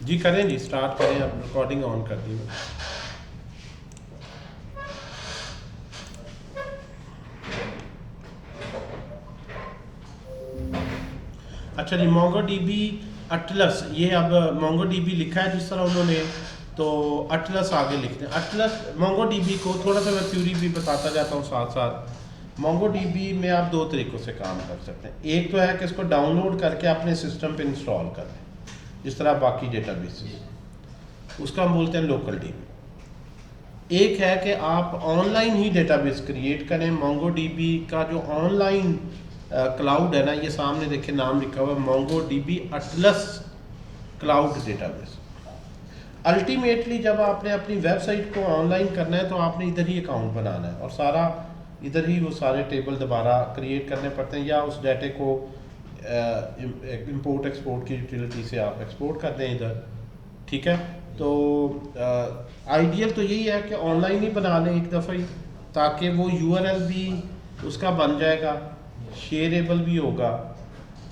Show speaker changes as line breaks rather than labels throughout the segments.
जी करें जी, स्टार्ट करें, अब रिकॉर्डिंग ऑन कर दी मैंने। अच्छा जी, मोंगो डीबी अटलस, ये अब मोंगो डीबी लिखा है जिस तरह उन्होंने, तो अटलस आगे लिखते हैं। अटलस मोंगो डीबी को थोड़ा सा मैं थ्योरी भी बताता जाता हूँ साथ साथ। मोंगो डीबी में आप दो तरीक़ों से काम कर सकते हैं। एक तो है कि इसको डाउनलोड करके अपने सिस्टम पे इंस्टॉल कर लें, जिस तरह बाकी डेटाबेसेस, उसका हम बोलते हैं लोकल डीबी। एक है कि आप ऑनलाइन ही डेटाबेस क्रिएट करें। मोंगो डीबी का जो ऑनलाइन क्लाउड है ना, ये सामने देखें नाम लिखा हुआ है, Mongo dB atlas cloud database. Ultimately जब आपने अपनी वेबसाइट को ऑनलाइन करना है तो आपने इधर ही अकाउंट बनाना है और सारा इधर ही वो सारे टेबल दोबारा क्रिएट करने पड़ते हैं, या उस डाटे को इंपोर्ट एक्सपोर्ट की यूटिलिटी से आप एक्सपोर्ट कर दें इधर। ठीक है, तो आइडियल तो यही है कि ऑनलाइन ही बना लें एक दफ़ा ही, ताकि वो यूआरएल भी उसका बन जाएगा, शेयरेबल भी होगा।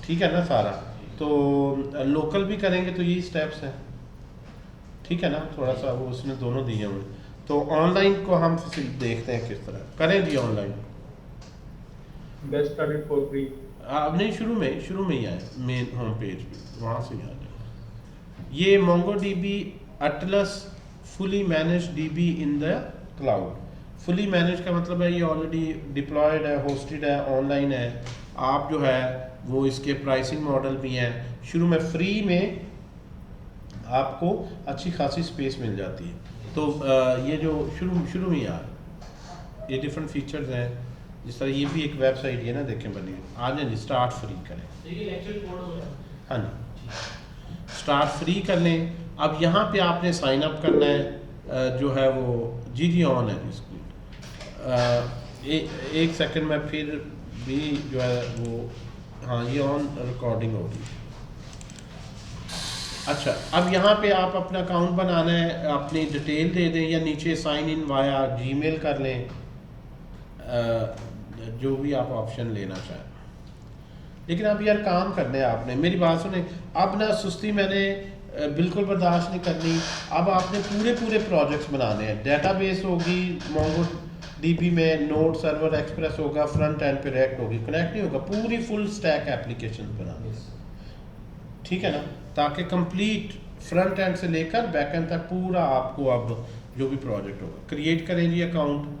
ठीक है ना सारा, तो लोकल भी करेंगे तो यही स्टेप्स हैं। ठीक है ना, थोड़ा सा वो उसने दोनों दिए हुए। तो ऑनलाइन को हम देखते हैं किस तरह करें जी online.
Get started for free.
अब नहीं, शुरू में ही आए मेन होम पेज पे, वहाँ से ही आ जाए। ये Mongo dB atlas fully manage dB in the cloud. Fully manage का मतलब है ये ऑलरेडी डिप्लॉयड है, होस्टेड है, ऑनलाइन है। आप जो है वो इसके प्राइसिंग मॉडल भी हैं। शुरू में फ्री में आपको अच्छी खासी स्पेस मिल जाती है। तो ये जो शुरू में यार ये डिफरेंट फीचर्स हैं, जिस तरह ये भी एक वेबसाइट है ना, देखें बनी आ जाए जी, स्टार्ट फ्री करें। हाँ जी, स्टार्ट फ्री कर लें। अब यहाँ पे आपने साइन अप करना है, जो है वो जी ऑन है इसकी। एक सेकंड में फिर भी जो है वो, हाँ ये ऑन रिकॉर्डिंग होगी। अच्छा, अब यहाँ पे आप अपना अकाउंट बनाना है, अपनी डिटेल दे दें या नीचे साइन इन वाया जीमेल कर लें, जो भी आप ऑप्शन लेना चाहें। लेकिन अब यार काम करने हैं आपने, मेरी बात सुने। अब ना सुस्ती मैंने बिल्कुल बर्दाश्त नहीं करनी। अब आपने पूरे प्रोजेक्ट्स बनाने हैं। डेटाबेस होगी मोंगो डीबी में, नोड सर्वर एक्सप्रेस होगा, फ्रंट एंड पे रिएक्ट होगी, कनेक्ट नहीं होगा, पूरी फुल स्टैक एप्लीकेशन बनानी है। ठीक है ना, ताकि कंप्लीट फ्रंट एंड से लेकर बैक एंड तक पूरा आपको अब जो भी प्रोजेक्ट होगा क्रिएट करें जी account.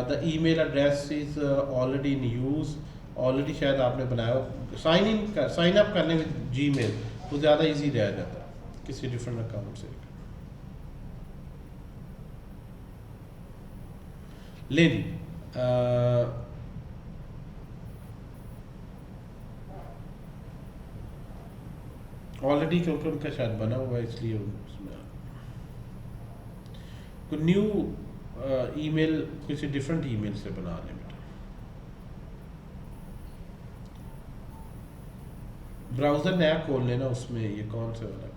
The email address is already in use, already शायद आपने बनाया हो। साइन अप करने में जीमेल तो ज़्यादा इजी रह जाता है किसी डिफरेंट अकाउंट से। ले जी, ऑलरेडी क्योंकि उनका शायद बना हुआ है इसलिए उसमें कोई न्यू ईमेल किसी डिफरेंट ईमेल से बना लें बेटा। ब्राउज़र नया खोल लेना, उसमें ये कौन सा वाला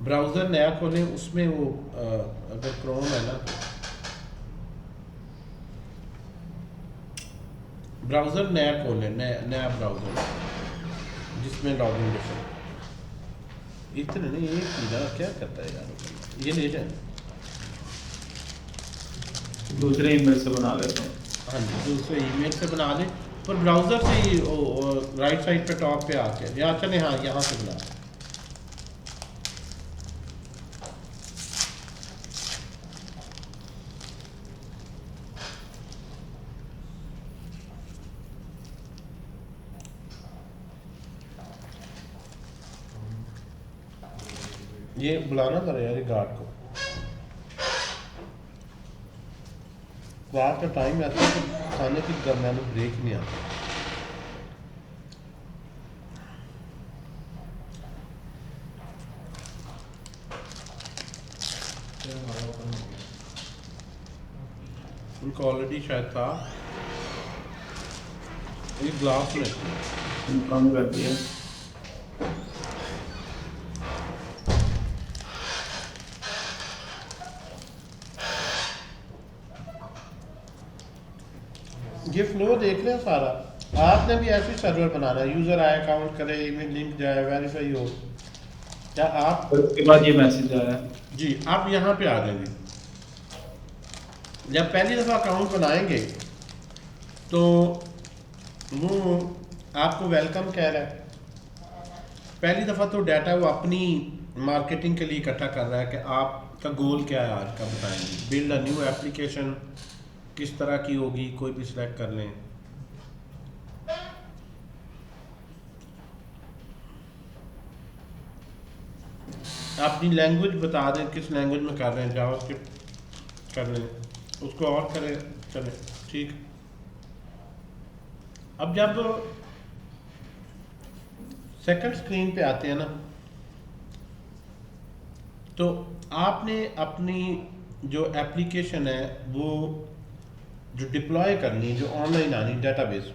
ब्राउज़र नया खोलें, उसमें वो अगर क्रोम है ना, ब्राउज़र नया खोलें, नया ब्राउज़र जिसमें लॉगिन डिफरेंट। इतने नहीं, एक ही ना क्या करता है यार, ये ले जाए।
दूसरे ईमेल से बना लेता हूँ।
हाँ जी, दूसरे ईमेल से बना लें, पर ब्राउज़र से ही राइट साइड पे टॉप पे आके यहाँ चले, हाँ यहाँ से बना लें। ये बुलाना था यार ये गार्ड को। रात का टाइम ऐसा है कि खाने की मैंने ब्रेक नहीं आता। उनको ऑलरेडी शायद था, एक ग्लास में
कम कर दिया।
ये फ्लो देख रहे हैं सारा, आपने भी ऐसे सर्वर बनाना है, यूज़र आए, अकाउंट करे, ईमेल लिंक जाए, वेरीफाई हो। क्या आप
और उसके बाद ये मैसेज आया।
जी आप यहाँ पे आ जाएंगे। जब पहली दफ़ा अकाउंट बनाएंगे तो वो आपको वेलकम कह रहा है। पहली दफ़ा तो डाटा वो अपनी मार्केटिंग के लिए इकट्ठा कर रहा है कि आपका गोल क्या है आज का, बताएंगे। बिल्ड अ न्यू एप्लीकेशन किस तरह की होगी, कोई भी सिलेक्ट कर लें। अपनी लैंग्वेज बता दें किस लैंग्वेज में कर रहे हैं, जावास्क्रिप्ट कर लें, उसको और करें, चलें ठीक। अब जब सेकंड स्क्रीन पे आते हैं ना, तो आपने अपनी जो एप्लीकेशन है वो जो डिप्लॉय करनी है, जो ऑनलाइन आनी डेटाबेस,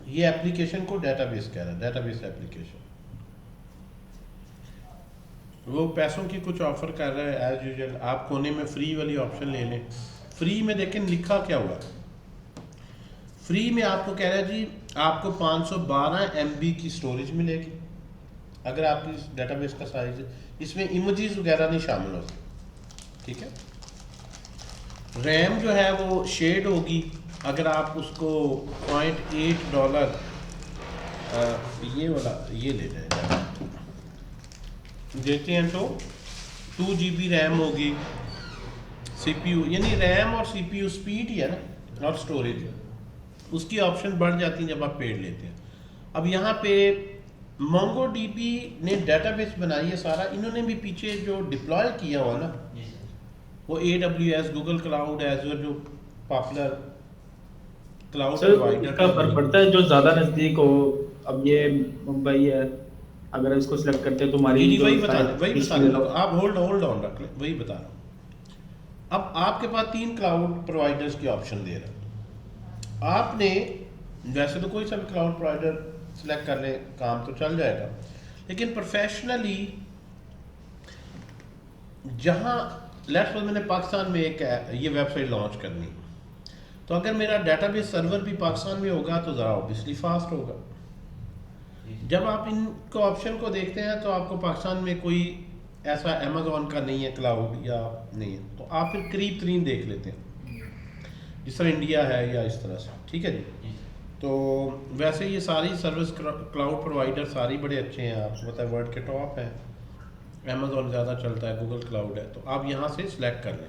ये एप्लीकेशन को डेटाबेस कह रहा है, डेटाबेस एप्लीकेशन। वो पैसों की कुछ ऑफर कर रहा है एज यूजुअल। आप कोने में फ्री वाली ऑप्शन ले लें। फ्री में देखें लिखा क्या हुआ, फ्री में आपको कह रहा है जी आपको 512 MB की स्टोरेज मिलेगी अगर आपकी इस डेटाबेस का साइज है। इसमें इमेजेस वगैरह नहीं शामिल होते, ठीक है। रैम जो है वो शेड होगी, अगर आप उसको $0.8 ये वाला ये ले जाए देते हैं तो 2 GB रैम होगी। CPU यानी रैम और CPU स्पीड ही है ना, नॉट स्टोरेज। उसकी ऑप्शन बढ़ जाती हैं जब आप पेड लेते हैं। अब यहाँ पे MongoDB ने डेटाबेस बनाई है सारा, इन्होंने भी पीछे जो डिप्लॉय किया हुआ ना वो AWS, गूगल क्लाउड, एज़र, जो पॉपुलर क्लाउड प्रोवाइडर
इसका फर्क पड़ता है जो ज्यादा नजदीक हो। अब ये मुंबई है, अगर इसको सिलेक्ट करते हैं तो हमारी
जी
जो
वही बता रहे
तो
आप होल्ड ऑन रख लें, वही बता रहा हूँ। अब आपके पास 3 क्लाउड प्रोवाइडर्स की ऑप्शन दे रहा है। आपने वैसे तो कोई सा भी क्लाउड प्रोवाइडर सिलेक्ट कर ले, काम तो चल जाएगा, लेकिन प्रोफेशनली जहाँ लेट्स सपोज मैंने पाकिस्तान में एक ये वेबसाइट लॉन्च करनी, तो अगर मेरा डेटाबेस सर्वर भी पाकिस्तान में होगा तो ज़रा ऑब्वियसली फास्ट होगा। जब आप इनको ऑप्शन को देखते हैं तो आपको पाकिस्तान में कोई ऐसा अमेज़ॉन का नहीं है क्लाउड या नहीं है, तो आप फिर करीब तरीन देख लेते हैं जिस तरह इंडिया है या इस तरह से, ठीक है जी। तो वैसे ये सारी सर्विस क्लाउड प्रोवाइडर सारी बड़े अच्छे हैं, आपको पता है वर्ल्ड के टॉप है। अमेज़ॉन ज़्यादा चलता है, गूगल क्लाउड है, तो आप यहाँ से सिलेक्ट कर लें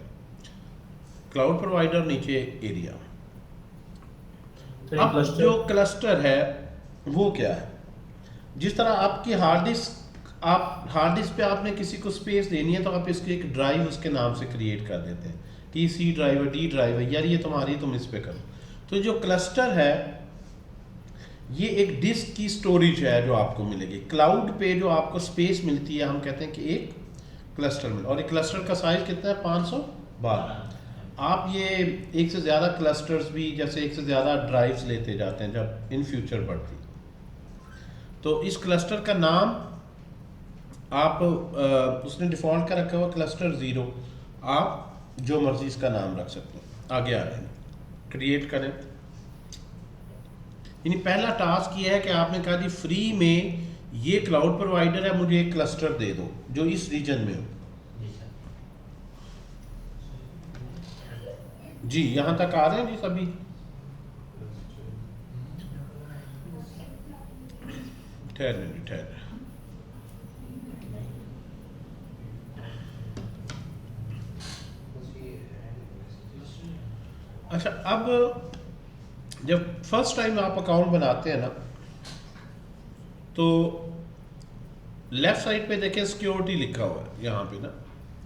क्लाउड प्रोवाइडर, नीचे एरिया। अब जो क्लस्टर है वो क्या है, जिस तरह आपकी हार्ड डिस्क पे आपने किसी को स्पेस देनी है तो आप इसकी एक ड्राइव उसके नाम से क्रिएट कर देते हैं कि C ड्राइव है, D ड्राइव है, यार ये तुम्हारी, तुम इस पे करो। तो जो क्लस्टर है ये एक डिस्क की स्टोरेज है जो आपको मिलेगी। क्लाउड पे जो आपको स्पेस मिलती है हम कहते हैं कि एक क्लस्टर में, और एक क्लस्टर का साइज कितना है 512। आप ये एक से ज़्यादा क्लस्टर्स भी, जैसे एक से ज़्यादा ड्राइव्स लेते जाते हैं जब इन फ्यूचर बढ़ती, तो इस क्लस्टर का नाम आप उसने डिफ़ॉल्ट का रखा हुआ क्लस्टर 0, आप जो मर्जी इसका नाम रख सकते हैं। आगे आ रहे हैं, क्रिएट करें। यानी पहला टास्क ये है कि आपने कहा जी फ्री में ये क्लाउड प्रोवाइडर है, मुझे एक क्लस्टर दे दो जो इस रीजन में हो। जी यहाँ तक आ रहे हैं जी सभी? ठहर। अच्छा, अब जब फर्स्ट टाइम आप अकाउंट बनाते हैं ना, तो लेफ्ट साइड पे देखें सिक्योरिटी लिखा हुआ है यहाँ पे ना,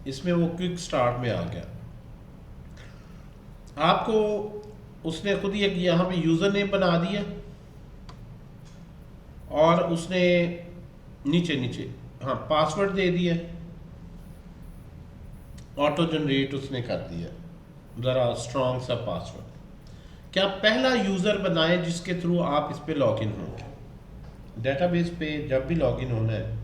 इसमें वो क्विक स्टार्ट में आ गया। आपको उसने खुद ही एक यहाँ पे यूज़र नेम बना दिया और उसने नीचे हाँ पासवर्ड दे दिया, ऑटो जनरेट उसने कर दिया ज़रा स्ट्रॉन्ग सा पासवर्ड। क्या पहला यूज़र बनाएं जिसके थ्रू आप इस पे लॉगिन होंगे। डेटाबेस पे जब भी लॉगिन होना है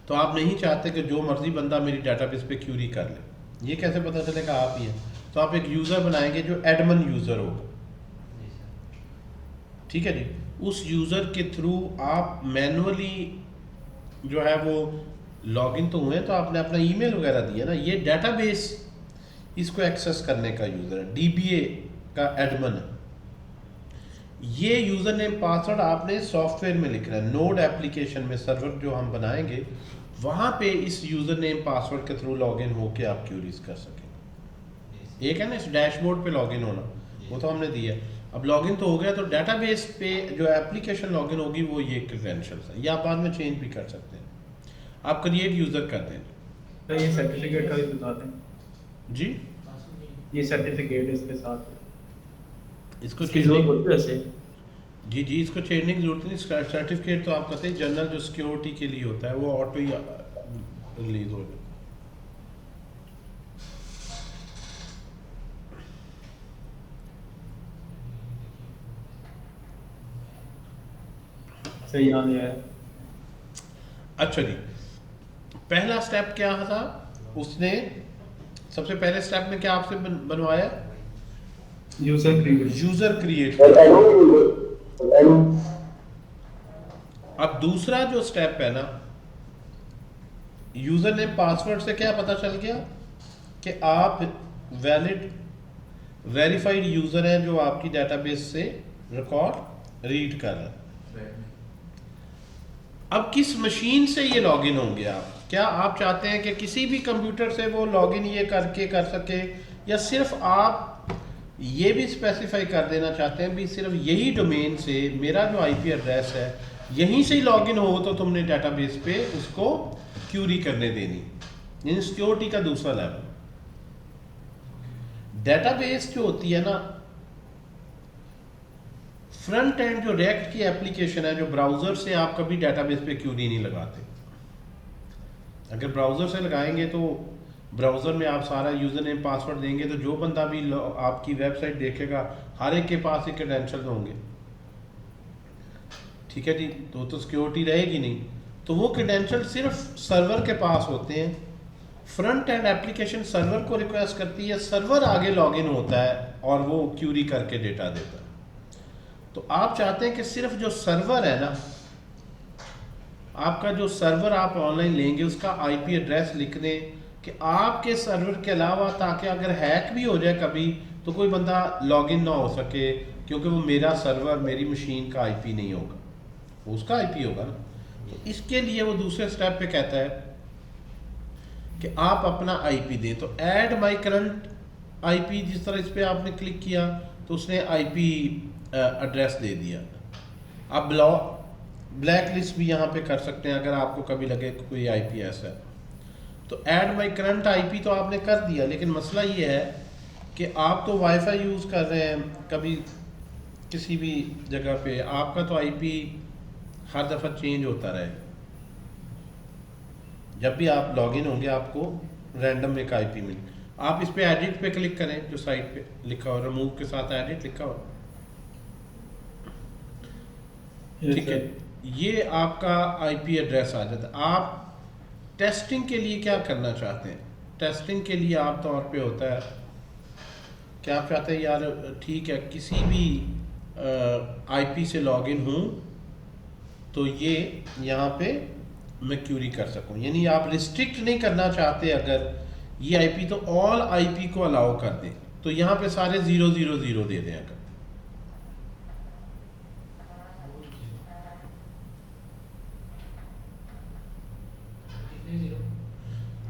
तो आप नहीं चाहते कि जो मर्जी बंदा मेरी डेटाबेस पे क्यूरी कर ले, ये कैसे पता चलेगा आप ही हैं। तो आप एक यूज़र बनाएंगे जो एडमिन यूज़र होगा। ठीक है जी। उस यूज़र के थ्रू आप मैनुअली जो है वो लॉगिन तो हुए, तो आपने अपना ईमेल वगैरह दिया ना, ये डेटाबेस इसको एक्सेस करने का यूज़र है, डीबीए का एडमिन है। ये यूज़र नेम पासवर्ड आपने सॉफ्टवेयर में लिखना है, नोड एप्लीकेशन में सर्वर जो हम बनाएंगे वहाँ पे इस यूज़र नेम पासवर्ड के थ्रू लॉगिन होके आप क्यूरीज कर सकें। एक है ना इस डैशबोर्ड पे लॉगिन होना, वो तो हमने दिया। अब लॉगिन तो हो गया, तो डेटाबेस पे जो एप्लीकेशन लॉगिन होगी वो ये क्रेडेंशियल्स है, या आप बाद में चेंज भी कर सकते हैं। आप क्रिएट यूज़र कर दें।
तो ये सर्टिफिकेट का भी बता दें।
जी,
ये सर्टिफिकेट इसके साथ
इसको
इसकी जरूरत होती है वैसे।
जी जी, इसको चेंजने की जरूरत नहीं। सर्टिफिकेट तो आप कहते हैं जनरल जो सिक्योरिटी के लिए होता है, वो ऑटो ही रिलीज हो जाए।
सही आ गया है।
अच्छा जी, पहला स्टेप क्या था, उसने सबसे पहले स्टेप में क्या आपसे बनवाया,
यूजर क्रिएट।
User create. अब दूसरा जो स्टेप है ना, यूजर नेम पासवर्ड से क्या पता चल गया कि आप वैलिड वेरीफाइड यूजर हैं जो आपकी डेटाबेस से रिकॉर्ड रीड कर रहे हैं। अब किस मशीन से ये लॉगिन होंगे आप, क्या आप चाहते हैं कि किसी भी कंप्यूटर से वो लॉगिन ये करके कर सके, या सिर्फ आप ये भी स्पेसिफाई कर देना चाहते हैं भी सिर्फ यही डोमेन से मेरा जो आईपी एड्रेस है यहीं से ही लॉगिन हो तो तुमने डेटाबेस पे उसको क्यूरी करने देनी, यानी सिक्योरिटी का दूसरा लेवल। डेटाबेस जो होती है ना, फ्रंट एंड जो रिएक्ट की एप्लीकेशन है, जो ब्राउजर से आप कभी डेटाबेस पे क्यूरी नहीं लगाते। अगर ब्राउजर से लगाएंगे तो ब्राउजर में आप सारा यूजर नेम पासवर्ड देंगे तो जो बंदा भी आपकी वेबसाइट देखेगा हर एक के पास ही क्रेडेंशियल होंगे, ठीक है जी, तो सिक्योरिटी रहेगी नहीं। तो वो क्रेडेंशियल सिर्फ सर्वर के पास होते हैं। फ्रंट एंड एप्लीकेशन सर्वर को रिक्वेस्ट करती है, सर्वर आगे लॉगिन होता है और वो क्यूरी करके डेटा देता है। तो आप चाहते हैं कि सिर्फ जो सर्वर है ना, आपका जो सर्वर आप ऑनलाइन लेंगे उसका आईपी एड्रेस लिख दें कि आपके सर्वर के अलावा, ताकि अगर हैक भी हो जाए कभी तो कोई बंदा लॉगिन ना हो सके, क्योंकि वो मेरा सर्वर मेरी मशीन का आईपी नहीं होगा, वो उसका आईपी होगा ना। तो इसके लिए वो दूसरे स्टेप पे कहता है कि आप अपना आईपी दें। तो ऐड माई करंट आईपी, जिस तरह इस पर आपने क्लिक किया तो उसने आईपी एड्रेस दे दिया। आप ब्लैक लिस्ट भी यहाँ पे कर सकते हैं अगर आपको कभी लगे कोई आईपी ऐसा है। तो ऐड माई करंट आईपी तो आपने कर दिया, लेकिन मसला ये है कि आप तो वाईफाई यूज़ कर रहे हैं, कभी किसी भी जगह पे आपका तो आईपी हर दफ़ा चेंज होता रहेगा। जब भी आप लॉगिन होंगे आपको रैंडम एक आईपी मिले। आप इस पे एडिट पे क्लिक करें, जो साइट पे लिखा हो रिमूव के साथ एडिट लिखा हो, ठीक है, ये आपका आईपी एड्रेस आ जाता है। आप टेस्टिंग के लिए क्या करना चाहते हैं? टेस्टिंग के लिए आप तौर पे होता है कि आप चाहते हैं यार ठीक है किसी भी आईपी से लॉगिन हूँ तो ये यहाँ पे मैं क्यूरी कर सकूँ, यानी आप रिस्ट्रिक्ट नहीं करना चाहते। अगर ये आईपी तो ऑल आईपी को अलाउ कर दें, तो यहाँ पे सारे 000 दे दें। अगर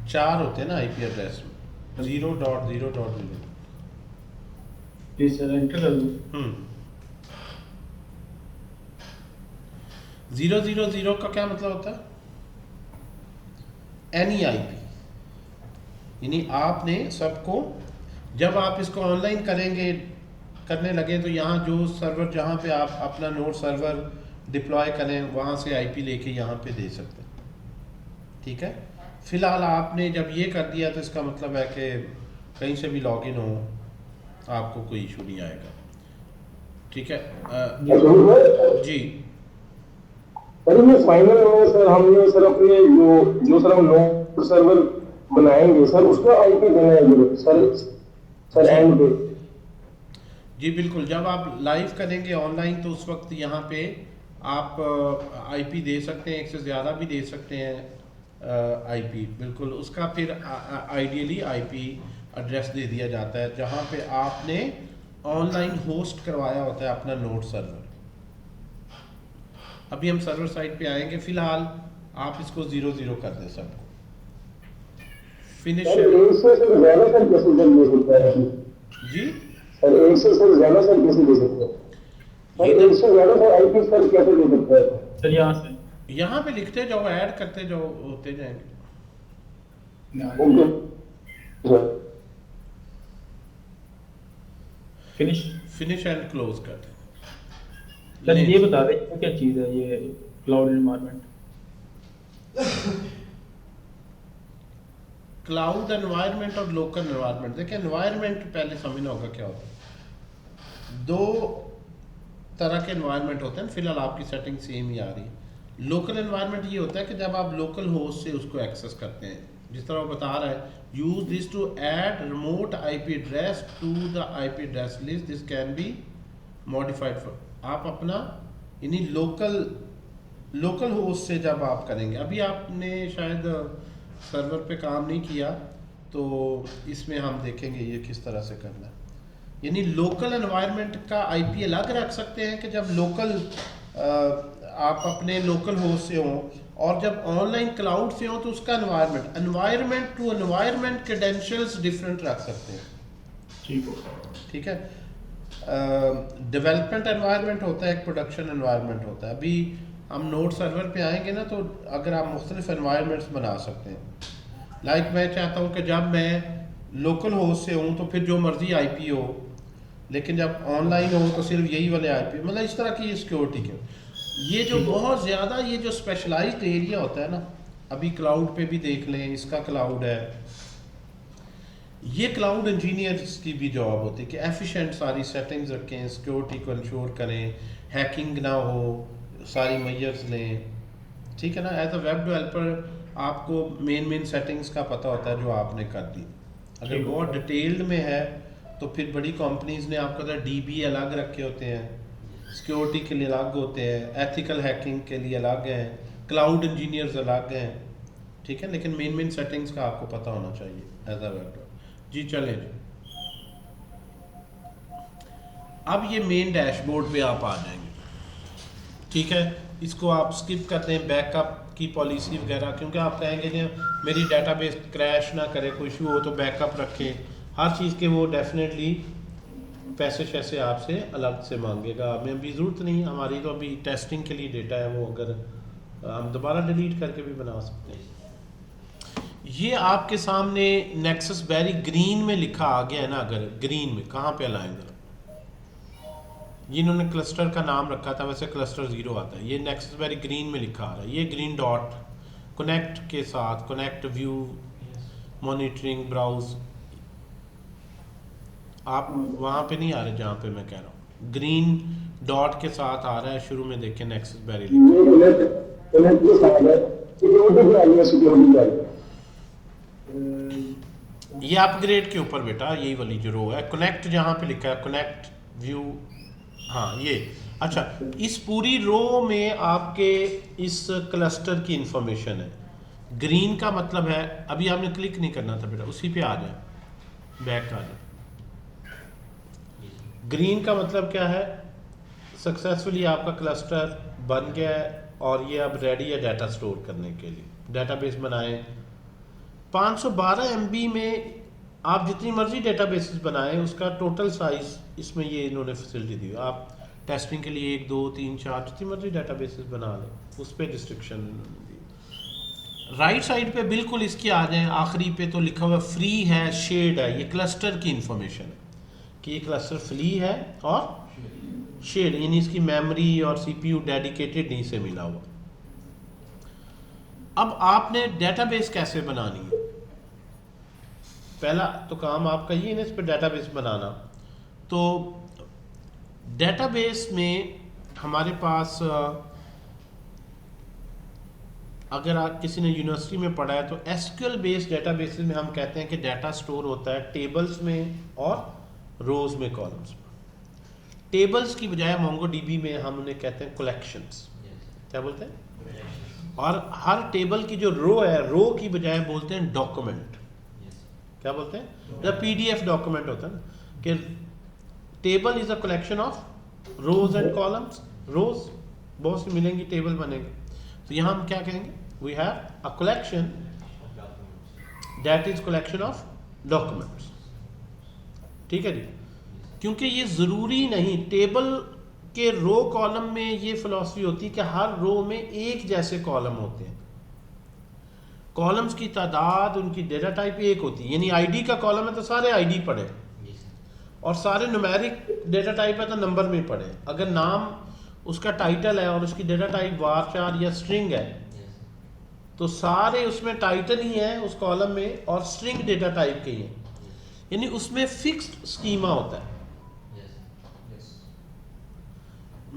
चार होते हैं ना आईपी एड्रेस में, 0.0.0।
जी सर, एंटर कर दूं।
000 का क्या मतलब होता है? एनी आईपी, यानी आपने सबको, जब आप इसको ऑनलाइन करने लगे तो यहाँ जो सर्वर जहाँ पे आप अपना नोड सर्वर डिप्लॉय करें वहाँ से आईपी लेके यहाँ पे दे सकते हैं, ठीक है। फिलहाल आपने जब ये कर दिया तो इसका मतलब है कि कहीं से भी लॉगिन हो आपको कोई इशू नहीं आएगा, ठीक है। जी
सर ये फाइनल में सर हमने सर अपने जो सर हम नोड सर्वर बनाएंगे सर उसका आईपी देना है सर एंड पे।
जी बिल्कुल, जब आप लाइव करेंगे ऑनलाइन तो उस वक्त यहाँ पे आप आईपी दे सकते हैं, एक से ज़्यादा भी दे सकते हैं आईपी, बिल्कुल उसका फिर आइडियली आईपी एड्रेस दे दिया जाता है जहाँ पे आपने ऑनलाइन होस्ट करवाया होता है अपना नोड सर्वर। अभी हम सर्वर साइड पे आएंगे, फिलहाल आप इसको 0-0 कर दें सबको, फिनिश।
सर 1 से सर ज्यादा सर कैसे दे सकता है?
जी
सर 1 से सर ज्यादा सर कैसे दे सकते हैं? सर 1 से ज्यादा सर आईपी सर कैसे दे सकता है?
सर यहाँ से
यहाँ पे लिखते जाओ, ऐड करते जाओ, होते जाएंगे।
Okay sir,
finish.
Finish and close करते
सर
हैं।
ये बता दें ये क्या चीज़ है ये क्लाउड एनवायरनमेंट?
क्लाउड एनवायरनमेंट और लोकल एनवायरनमेंट, देखिए एनवायरनमेंट पहले समझना होगा क्या होता है। दो तरह के एनवायरनमेंट होते हैं, फिलहाल आपकी सेटिंग सेम ही आ रही है। लोकल एनवायरनमेंट ये होता है कि जब आप लोकल होस्ट से उसको एक्सेस करते हैं, जिस तरह वो बता रहा है, use this to add remote IP address to the IP address list, this can be modified for. आप अपना यानी लोकल होस्ट से जब आप करेंगे, अभी आपने शायद सर्वर पे काम नहीं किया तो इसमें हम देखेंगे ये किस तरह से करना है। यानी लोकल एनवायरनमेंट का आईपी अलग रख सकते हैं कि जब लोकल आप अपने लोकल होस्ट से हों, और जब ऑनलाइन क्लाउड से हों तो उसका environment to environment credentials different रख सकते हैं।
ठीक है।
ठीक है, डेवलपमेंट एनवायरनमेंट होता है, एक प्रोडक्शन एनवायरनमेंट होता है। अभी हम नोड सर्वर पे आएंगे ना, तो अगर आप मुख्तलिफ एनवायरनमेंट्स बना सकते हैं, लाइक मैं चाहता हूँ कि जब मैं लोकल होस्ट से हूँ तो फिर जो मर्जी आईपी हो, लेकिन जब ऑनलाइन हो तो सिर्फ यही वाले आईपी, मतलब इस तरह की ये सिक्योरिटी के ये जो बहुत ज़्यादा ये जो स्पेशलाइज्ड एरिया होता है ना, अभी क्लाउड पे भी देख लें, इसका क्लाउड है, ये क्लाउड इंजीनियर्स की भी जॉब होती है कि एफिशिएंट सारी सेटिंग्स रखें, सिक्योरिटी को इंश्योर करें, हैकिंग ना हो, सारी मेजर्स लें। ठीक है ना, एज अ वेब डेवलपर आपको मेन सेटिंग्स का पता होता है जो आपने कर दी। अगर बहुत डिटेल्ड में है तो फिर बड़ी कंपनीज ने आपको तो डीबी अलग रखे होते हैं, सिक्योरिटी के लिए अलग होते हैं, एथिकल हैकिंग के लिए अलग हैं, क्लाउड इंजीनियर्स अलग हैं। ठीक है, लेकिन मेन सेटिंग्स का आपको पता होना चाहिए एज अ वेब। जी चलें जी, अब ये मेन डैशबोर्ड पे आप आ जाएंगे। ठीक है, इसको आप स्किप करते हैं, बैकअप की पॉलिसी वगैरह, क्योंकि आप कहेंगे कि मेरी डेटाबेस क्रैश ना करे, कोई इशू हो तो बैकअप रखें, हर चीज़ के वो डेफिनेटली पैसे शैसे आपसे अलग से मांगेगा। हमें अभी ज़रूरत नहीं, हमारी तो अभी टेस्टिंग के लिए डेटा है, वो अगर हम दोबारा डिलीट करके भी बना सकते हैं। ये आपके सामने नेक्सस बेरी ग्रीन में लिखा आ गया है ना, अगर ग्रीन में कहाँ पे लाएंगे, जिन्होंने क्लस्टर का नाम रखा था वैसे क्लस्टर 0 आता है, ये नेक्सस बेरी ग्रीन में लिखा आ रहा है, ये ग्रीन डॉट कनेक्ट के साथ, कनेक्ट व्यू मॉनिटरिंग ब्राउज, आप वहाँ पे नहीं आ रहे जहाँ पे मैं कह रहा हूँ, ग्रीन डॉट के साथ आ रहा है शुरू में, देखें नेक्सस बेरी ये अपग्रेड के ऊपर बेटा, यही वाली जो रो है, कनेक्ट जहाँ पे लिखा है कनेक्ट व्यू, हाँ ये। अच्छा, इस पूरी रो में आपके इस क्लस्टर की इंफॉर्मेशन है। ग्रीन का मतलब है, अभी आपने क्लिक नहीं करना था बेटा, उसी पे आ जाए, बैक आ जाए। ग्रीन का मतलब क्या है, सक्सेसफुली आपका क्लस्टर बन गया है और ये अब रेडी है डाटा स्टोर करने के लिए। डेटाबेस बनाएं 512 MB में, आप जितनी मर्जी डेटाबेसेस बनाएं, उसका टोटल साइज इसमें ये इन्होंने फैसिलिटी दी। आप टेस्टिंग के लिए 1 2 3 4 जितनी मर्जी डेटाबेसेस बना लें, उस पर रिस्ट्रिक्शन दी। राइट साइड पे बिल्कुल इसके आ जाएं, आखिरी पे तो लिखा हुआ फ्री है, शेड है, ये क्लस्टर की इंफॉर्मेशन है कि ये क्लस्टर फ्री है और शेड, यानी इसकी मेमोरी और CPU डेडिकेटेड नहीं से मिला हुआ। अब आपने डेटाबेस कैसे बनानी है, पहला तो काम आपका ये है इस पर डेटाबेस बनाना। तो डेटाबेस में हमारे पास, अगर आप किसी ने यूनिवर्सिटी में पढ़ा है तो SQL बेस्ड डेटाबेस में हम कहते हैं कि डाटा स्टोर होता है टेबल्स में और रोज में, कॉलम्स में। टेबल्स की बजाय MongoDB में हम उन्हें कहते हैं कलेक्शंस। क्या बोलते हैं? और हर टेबल की जो रो है, रो की बजाय बोलते हैं डॉक्यूमेंट। क्या बोलते हैं? जब PDF डॉक्यूमेंट होता है ना कि table is a collection of rows and columns. Rows बहुत सी मिलेंगी, टेबल बनेंगे। तो यहाँ हम क्या कहेंगे? We have a collection that is collection of documents. ठीक है जी। क्योंकि ये ज़रूरी नहीं, टेबल के रो कॉलम में ये फिलॉसफी होती है कि हर रो में एक जैसे कॉलम होते हैं। कॉलम्स की तादाद, उनकी डेटा टाइप एक होती है। यानी आईडी का कॉलम है तो सारे आईडी पढ़े, और सारे न्यूमेरिक डेटा टाइप है तो नंबर में पढ़े। अगर नाम उसका टाइटल है और उसकी डेटा टाइप वारचार या स्ट्रिंग है तो सारे उसमें टाइटल ही है उस कॉलम में और स्ट्रिंग डेटा टाइप के ही है। यानी उसमें फिक्स्ड स्कीमा होता है।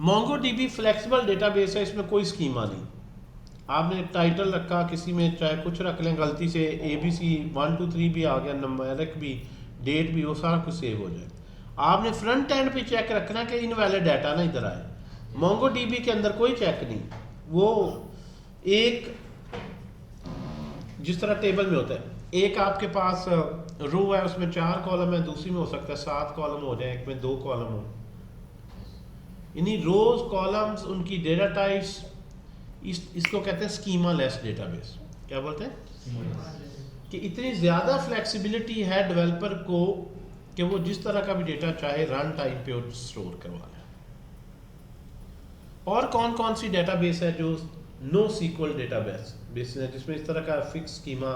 MongoDB फ्लेक्सिबल डेटाबेस है, इसमें कोई स्कीमा नहीं। आपने टाइटल रखा किसी में, चाहे कुछ रख लें, गलती से ABC 1 2 3 भी आ गया, नंबरक भी, डेट भी, वो सारा कुछ सेव हो जाए। आपने फ्रंट एंड पे चेक रखना कि इनवैलिड डाटा ना इधर आए। MongoDB के अंदर कोई चेक नहीं। वो एक जिस तरह टेबल में होता है, एक आपके पास रो है, उसमें 4 कॉलम है, दूसरी में हो सकता है 7 कॉलम हो जाए, एक में 2 कॉलम हो। यानी रोज, कॉलम्स, उनकी डेटा टाइप्स, इसको कहते हैं स्कीमा लेस डेटाबेस। क्या बोलते हैं? कि इतनी ज़्यादा फ्लेक्सिबिलिटी है डेवलपर को कि वो जिस तरह का भी डेटा चाहे रन टाइम पे स्टोर करवा लें। और कौन कौन सी डेटाबेस है जो नो सीक्वल डेटाबेस है, जिसमें इस तरह का फिक्स स्कीमा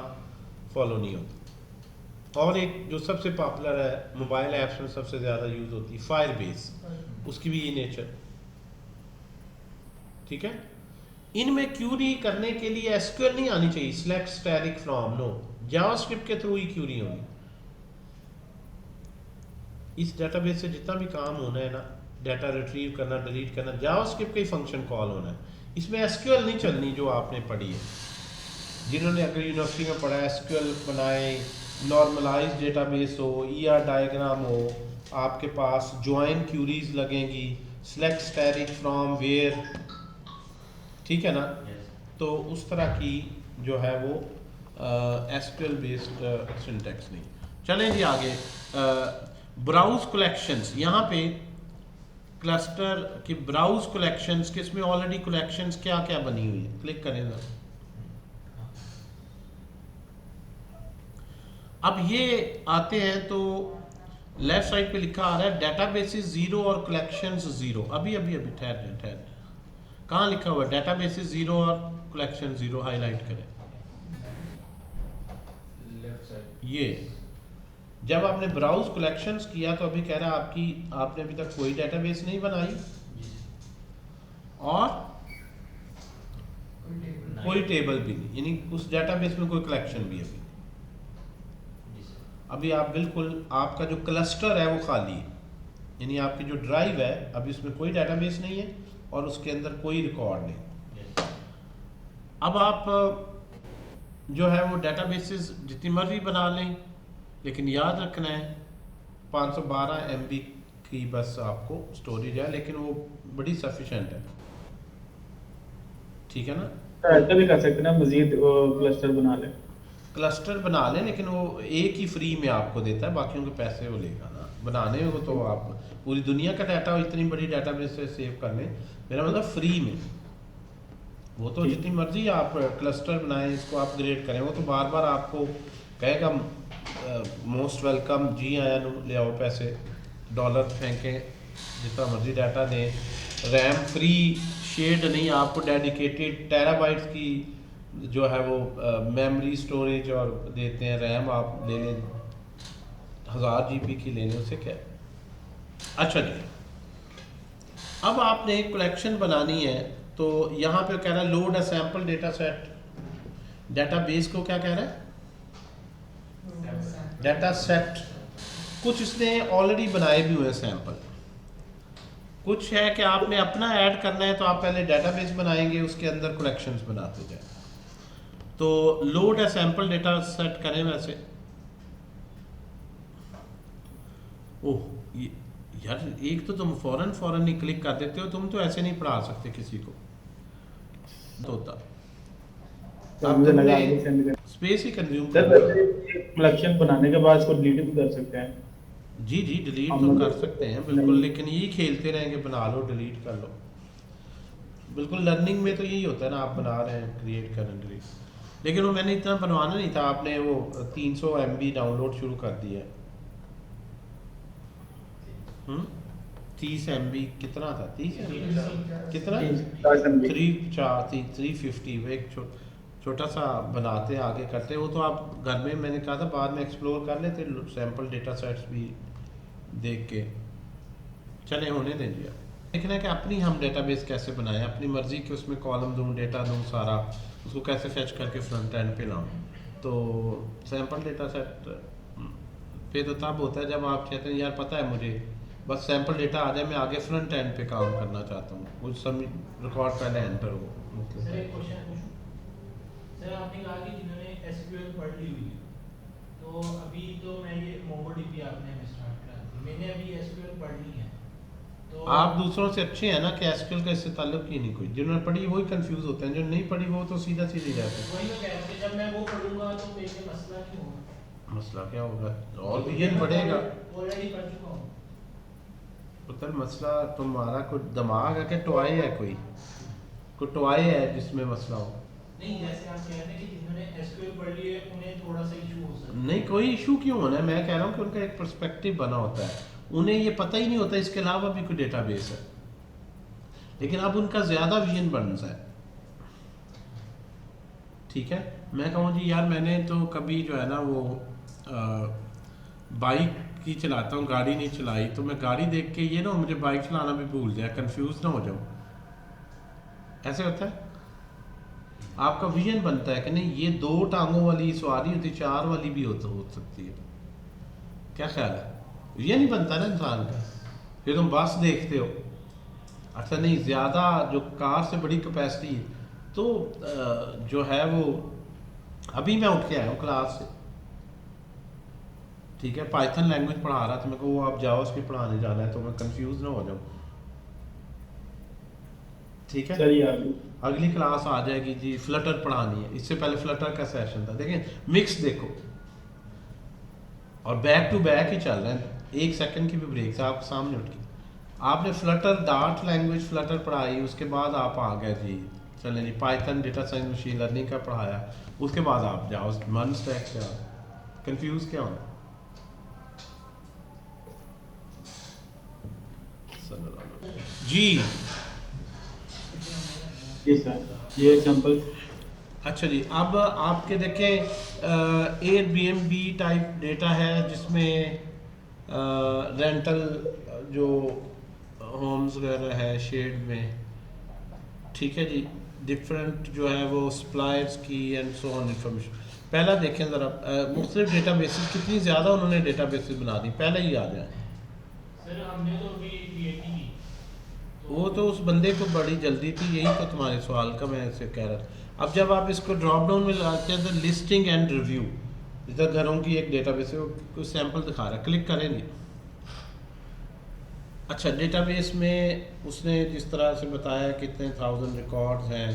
फॉलो नहीं होता। और एक जो सबसे पॉपुलर है, मोबाइल ऐप्स में सबसे ज़्यादा यूज़ होती है, फायरबेस। उसकी भी ये नेचर। ठीक है। इनमें क्यूरी करने के लिए SQL नहीं आनी चाहिए, select static from, no, JavaScript के थ्रू ही क्यूरी होगी। इस डेटाबेस से जितना भी काम होना है ना, डाटा रिट्रीव करना, डिलीट करना, जावास्क्रिप्ट का ही फंक्शन कॉल होना है। इसमें SQL नहीं चलनी जो आपने पढ़ी है। जिन्होंने अगर यूनिवर्सिटी में पढ़ा है, SQL बनाए, नॉर्मलाइज डेटाबेस हो, ER डायग्राम हो, आपके पास ज्वाइन क्यूरीज लगेंगी, सिलेक्ट स्टैटिक फ्रॉम, वेयर, ठीक है ना। तो उस तरह की जो है वो SQL बेस्ड सिंटैक्स नहीं। चलें जी आगे। ब्राउज कलेक्शंस, यहाँ पे क्लस्टर की ब्राउज कलेक्शंस के, इसमें ऑलरेडी कलेक्शंस क्या क्या बनी हुई है। क्लिक करें ना। अब ये आते हैं तो लेफ्ट साइड पे लिखा आ रहा है डेटाबेसेस 0 और कलेक्शंस 0। अभी ठहर कहाँ लिखा हुआ है? डेटाबेसेस 0 और कलेक्शन 0, हाईलाइट करें। ये जब आपने ब्राउज कलेक्शंस किया तो अभी कह रहा है आपने अभी तक कोई डेटाबेस नहीं बनाई और कोई टेबल भी नहीं, यानी उस डेटाबेस में कोई कलेक्शन भी अभी आप बिल्कुल, आपका जो क्लस्टर है वो खाली है, यानी आपकी जो ड्राइव है अभी उसमें कोई डेटाबेस नहीं है और उसके अंदर कोई रिकॉर्ड नहीं। अब आप जो है वो डेटाबेसेस जितनी मर्जी बना लें, लेकिन याद रखना है 512 MB की बस आपको स्टोरेज है, लेकिन वो बड़ी सफिशेंट है। ठीक है ना।
ऐसा भी कर सकते हैं ना, मजीद क्लस्टर बना लें।
क्लस्टर बना लें, लेकिन वो एक ही फ्री में आपको देता है, बाकियों के पैसे वो लेगा ना बनाने में। वो तो आप पूरी दुनिया का डाटा इतनी बड़ी डाटाबेस से सेव कर लें, मेरा मतलब फ्री में। वो तो जितनी मर्जी आप क्लस्टर बनाएं, इसको अपग्रेड करें, वो तो बार बार आपको कहेगा मोस्ट वेलकम, जी आया ले आओ पैसे, डॉलर फेंकें, जितना मर्जी डाटा दें, रैम फ्री, शेड नहीं, आपको डेडिकेटेड टेराबाइट्स की जो है वो मेमोरी स्टोरेज और देते हैं, रैम आप ले लें 1000 GB की लेने, उससे क्या है। अच्छा जी, अब आपने एक कलेक्शन बनानी है तो यहाँ पे कह रहा है load a sample data set. Database को क्या कह रहा है? Data set. कुछ इसने ऑलरेडी बनाए भी हुए हैं सैंपल, कुछ है कि आपने अपना ऐड करना है तो आप पहले डेटाबेस बनाएंगे, उसके अंदर कलेक्शंस बनाते जाए। तो load a sample data set करें। वैसे ओह यार एक तो तुम फौरन ही क्लिक कर देते हो, तुम तो ऐसे नहीं पढ़ा सकते किसी को तो होता।
तो
अब
मुझे लगा
तुमने
आगे सेंड कर।
स्पेस ही कंज्यूम
सर
कर।
वैसे कलेक्शन बनाने के बाद इसको डिलीट भी कर सकते हैं।
जी जी डिलीट
हम
तो
लोग
कर सकते हैं बिल्कुल,
नहीं।
लेकिन यही खेलते रहेंगे, बना लो डिलीट कर लो। बिल्कुल लर्निंग में तो यही होता है ना, आप बना रहे हैं क्रिएट कर रहे हैं, लेकिन वो मैंने इतना बनवाना नहीं था, आपने वो 300 MB डाउनलोड शुरू कर दिया है। 30 MB कितना था, 30 MB कितना 350 वो एक छोटा सा बनाते आगे करते, वो तो आप घर में मैंने कहा था बाद में एक्सप्लोर कर लेते, सैम्पल डेटा सेट्स भी देख के। चले होने दें जी, देखना है कि अपनी हम डेटाबेस कैसे बनाएं, अपनी मर्जी के उसमें कॉलम दूं, डेटा दूं सारा, उसको कैसे फैच करके फ्रंट एंड पे लाऊं। तो सैम्पल डेटा सेट पे तो तब होता है जब आप कहते हैं यार पता है मुझे बस सैम्पल डेटा आ जाए, मैं आगे फ्रंट एंड पे काम करना चाहता हूँ, वो सब रिकॉर्ड पहले एंटर हो।
सर एक क्वेश्चन पूछूं? सर आपने कहा कि जिन्होंने एसक्यूएल पढ़ ली हुई है, तो अभी तो मैं ये मोंगोडीबी आपने हमें स्टार्ट करा दी, मैंने अभी एसक्यूएल पढ़ ली है, तो
आप दूसरों से अच्छे हैं ना कि एसक्यूएल का इससे ताल्लुक ही नहीं कोई, जिन्होंने पढ़ी वही कंफ्यूज होते हैं, जो नहीं पढ़ी वो तो सीधा सीधी रहते हैं।
वही मैं कह रहा हूँ कि जब मैं वो पढ़ूंगा तो मेरे लिए मसला क्यों होगा?
मसला क्या होगा, और विजन बढ़ेगा।
ऑलरेडी पढ़ चुका हूँ।
पुत्र मसला तुम्हारा कोई दिमाग है कि टॉय है, कोई टॉय है जिसमें मसला हो?
नहीं, जैसे आप कह रहे हैं कि जिन्होंने एसक्यूएल पढ़ ली है उन्हें थोड़ा सा इशू हो सकता है।
नहीं कोई इशू क्यों होना है, मैं कह रहा हूँ कि उनका एक पर्सपेक्टिव बना होता है, उन्हें ये पता ही नहीं होता इसके अलावा भी कोई डेटाबेस है, लेकिन अब उनका ज़्यादा विजन बनता है। ठीक है, मैं कहूँ जी यार मैंने तो कभी जो है ना वो बाइक की चलाता हूँ, गाड़ी नहीं चलाई, तो मैं गाड़ी देख के ये ना मुझे बाइक चलाना भी भूल जाए, कंफ्यूज ना हो जाऊँ, ऐसे होता है। आपका विजन बनता है कि नहीं ये 2 टांगों वाली सवारी होती, 4 वाली भी हो सकती है। क्या ख्याल है, विजन नहीं बनता ना इंसान का। फिर तुम बस देखते हो, अच्छा नहीं ज़्यादा जो कार से बड़ी कैपेसिटी है, तो जो है वो अभी मैं उठ के आया हूँ क्लास से, ठीक है, पाइथन लैंग्वेज पढ़ा रहा था, मेरे को वो आप जावास्क्रिप्ट पढ़ाने जाना है, तो मैं कंफ्यूज ना हो जाऊँ। ठीक है,
चलिए
अगली क्लास आ जाएगी जी, फ्लटर पढ़ानी है, इससे पहले फ्लटर का सेशन था, देखें मिक्स देखो, और बैक टू बैक ही चल रहे हैं, 1 सेकंड की भी ब्रेक से आपके सामने उठ के आपने फ्लटर डार्ट लैंग्वेज फ्लटर पढ़ाई, उसके बाद आप आ गए जी चलें जी Python data science machine learning का पढ़ाया, उसके बाद आप जाओ मन स्टैक से, कंफ्यूज क्या होना। जी
जी सर, ये एग्जांपल।
अच्छा जी, अब आपके देखें एयरबीएनबी टाइप डेटा है जिसमें रेंटल जो होम्स वगैरह है शेड में, ठीक है जी, डिफरेंट जो है वो सप्लायर्स की एंड सो ऑन इंफॉर्मेशन। पहला देखें ज़रा मुख्तलिफ डेटा बेसिस, कितनी ज़्यादा उन्होंने डेटा बेसिस बना दी, पहले ही आ जाए।
सर हमने तो अभी क्रिएट ही की,
वो तो उस बंदे को बड़ी जल्दी थी, यही तो तुम्हारे सवाल का मैं इसे कह रहा था। अब जब आप इसको ड्रॉप डाउन में लगाते हैं तो लिस्टिंग एंड रिव्यू, इधर घरों की एक डेटाबेस है, वो कुछ सैंपल दिखा रहा है, क्लिक करेंगे। अच्छा, डेटाबेस में उसने जिस तरह से बताया कितने 1000 रिकॉर्ड्स हैं।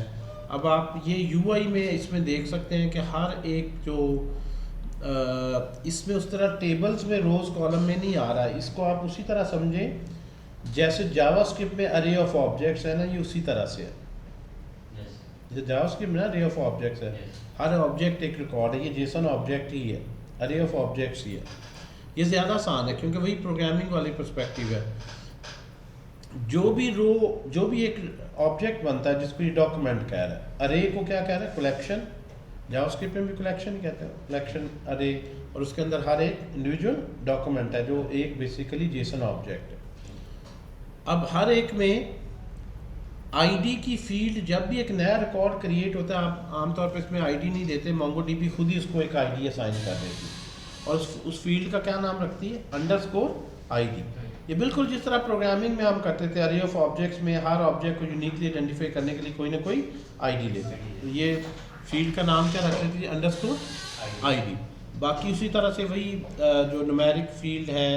अब आप ये यूआई में इसमें देख सकते हैं कि हर एक जो इसमें उस तरह टेबल्स में रोज़ कॉलम में नहीं आ रहा है, इसको आप उसी तरह समझें जैसे जावास्क्रिप्ट में अरे ऑफ ऑब्जेक्ट्स है ना, ये उसी तरह से है। जैसे जावास्क्रिप्ट में ना अरे ऑफ ऑब्जेक्ट्स है, हर ऑब्जेक्ट एक रिकॉर्ड है, ये जेसन ऑब्जेक्ट ही है, अरे ऑफ ऑब्जेक्ट्स ही है। ये ज़्यादा आसान है क्योंकि वही प्रोग्रामिंग वाली पर्सपेक्टिव है। जो भी एक ऑब्जेक्ट बनता है जिसको ये डॉक्यूमेंट कह रहा है, अरे को क्या कह रहा है, कलेक्शन, जावास्क्रिप्ट में भी कलेक्शन ही कहते हैं, कलेक्शन अरे, और उसके अंदर हर एक इंडिविजुअल डॉक्यूमेंट है जो एक बेसिकली जेसन ऑब्जेक्ट है। अब हर एक में आईडी की फील्ड, जब भी एक नया रिकॉर्ड क्रिएट होता है, आप आमतौर पर इसमें आईडी नहीं देते, मोंगोडीबी खुद ही उसको एक आईडी असाइन कर देती है और उस फील्ड का क्या नाम रखती है, अंडरस्कोर आईडी। ये बिल्कुल जिस तरह प्रोग्रामिंग में हम करते थे, अरे ऑफ ऑब्जेक्ट्स में हर ऑब्जेक्ट को यूनिकली आइडेंटिफाई करने के लिए कोई ना कोई आईडी लेते हैं, तो ये फील्ड का नाम क्या रखते थे, अंडरस्कोर आईडी। बाकी उसी तरह से वही जो न्यूमेरिक फील्ड है,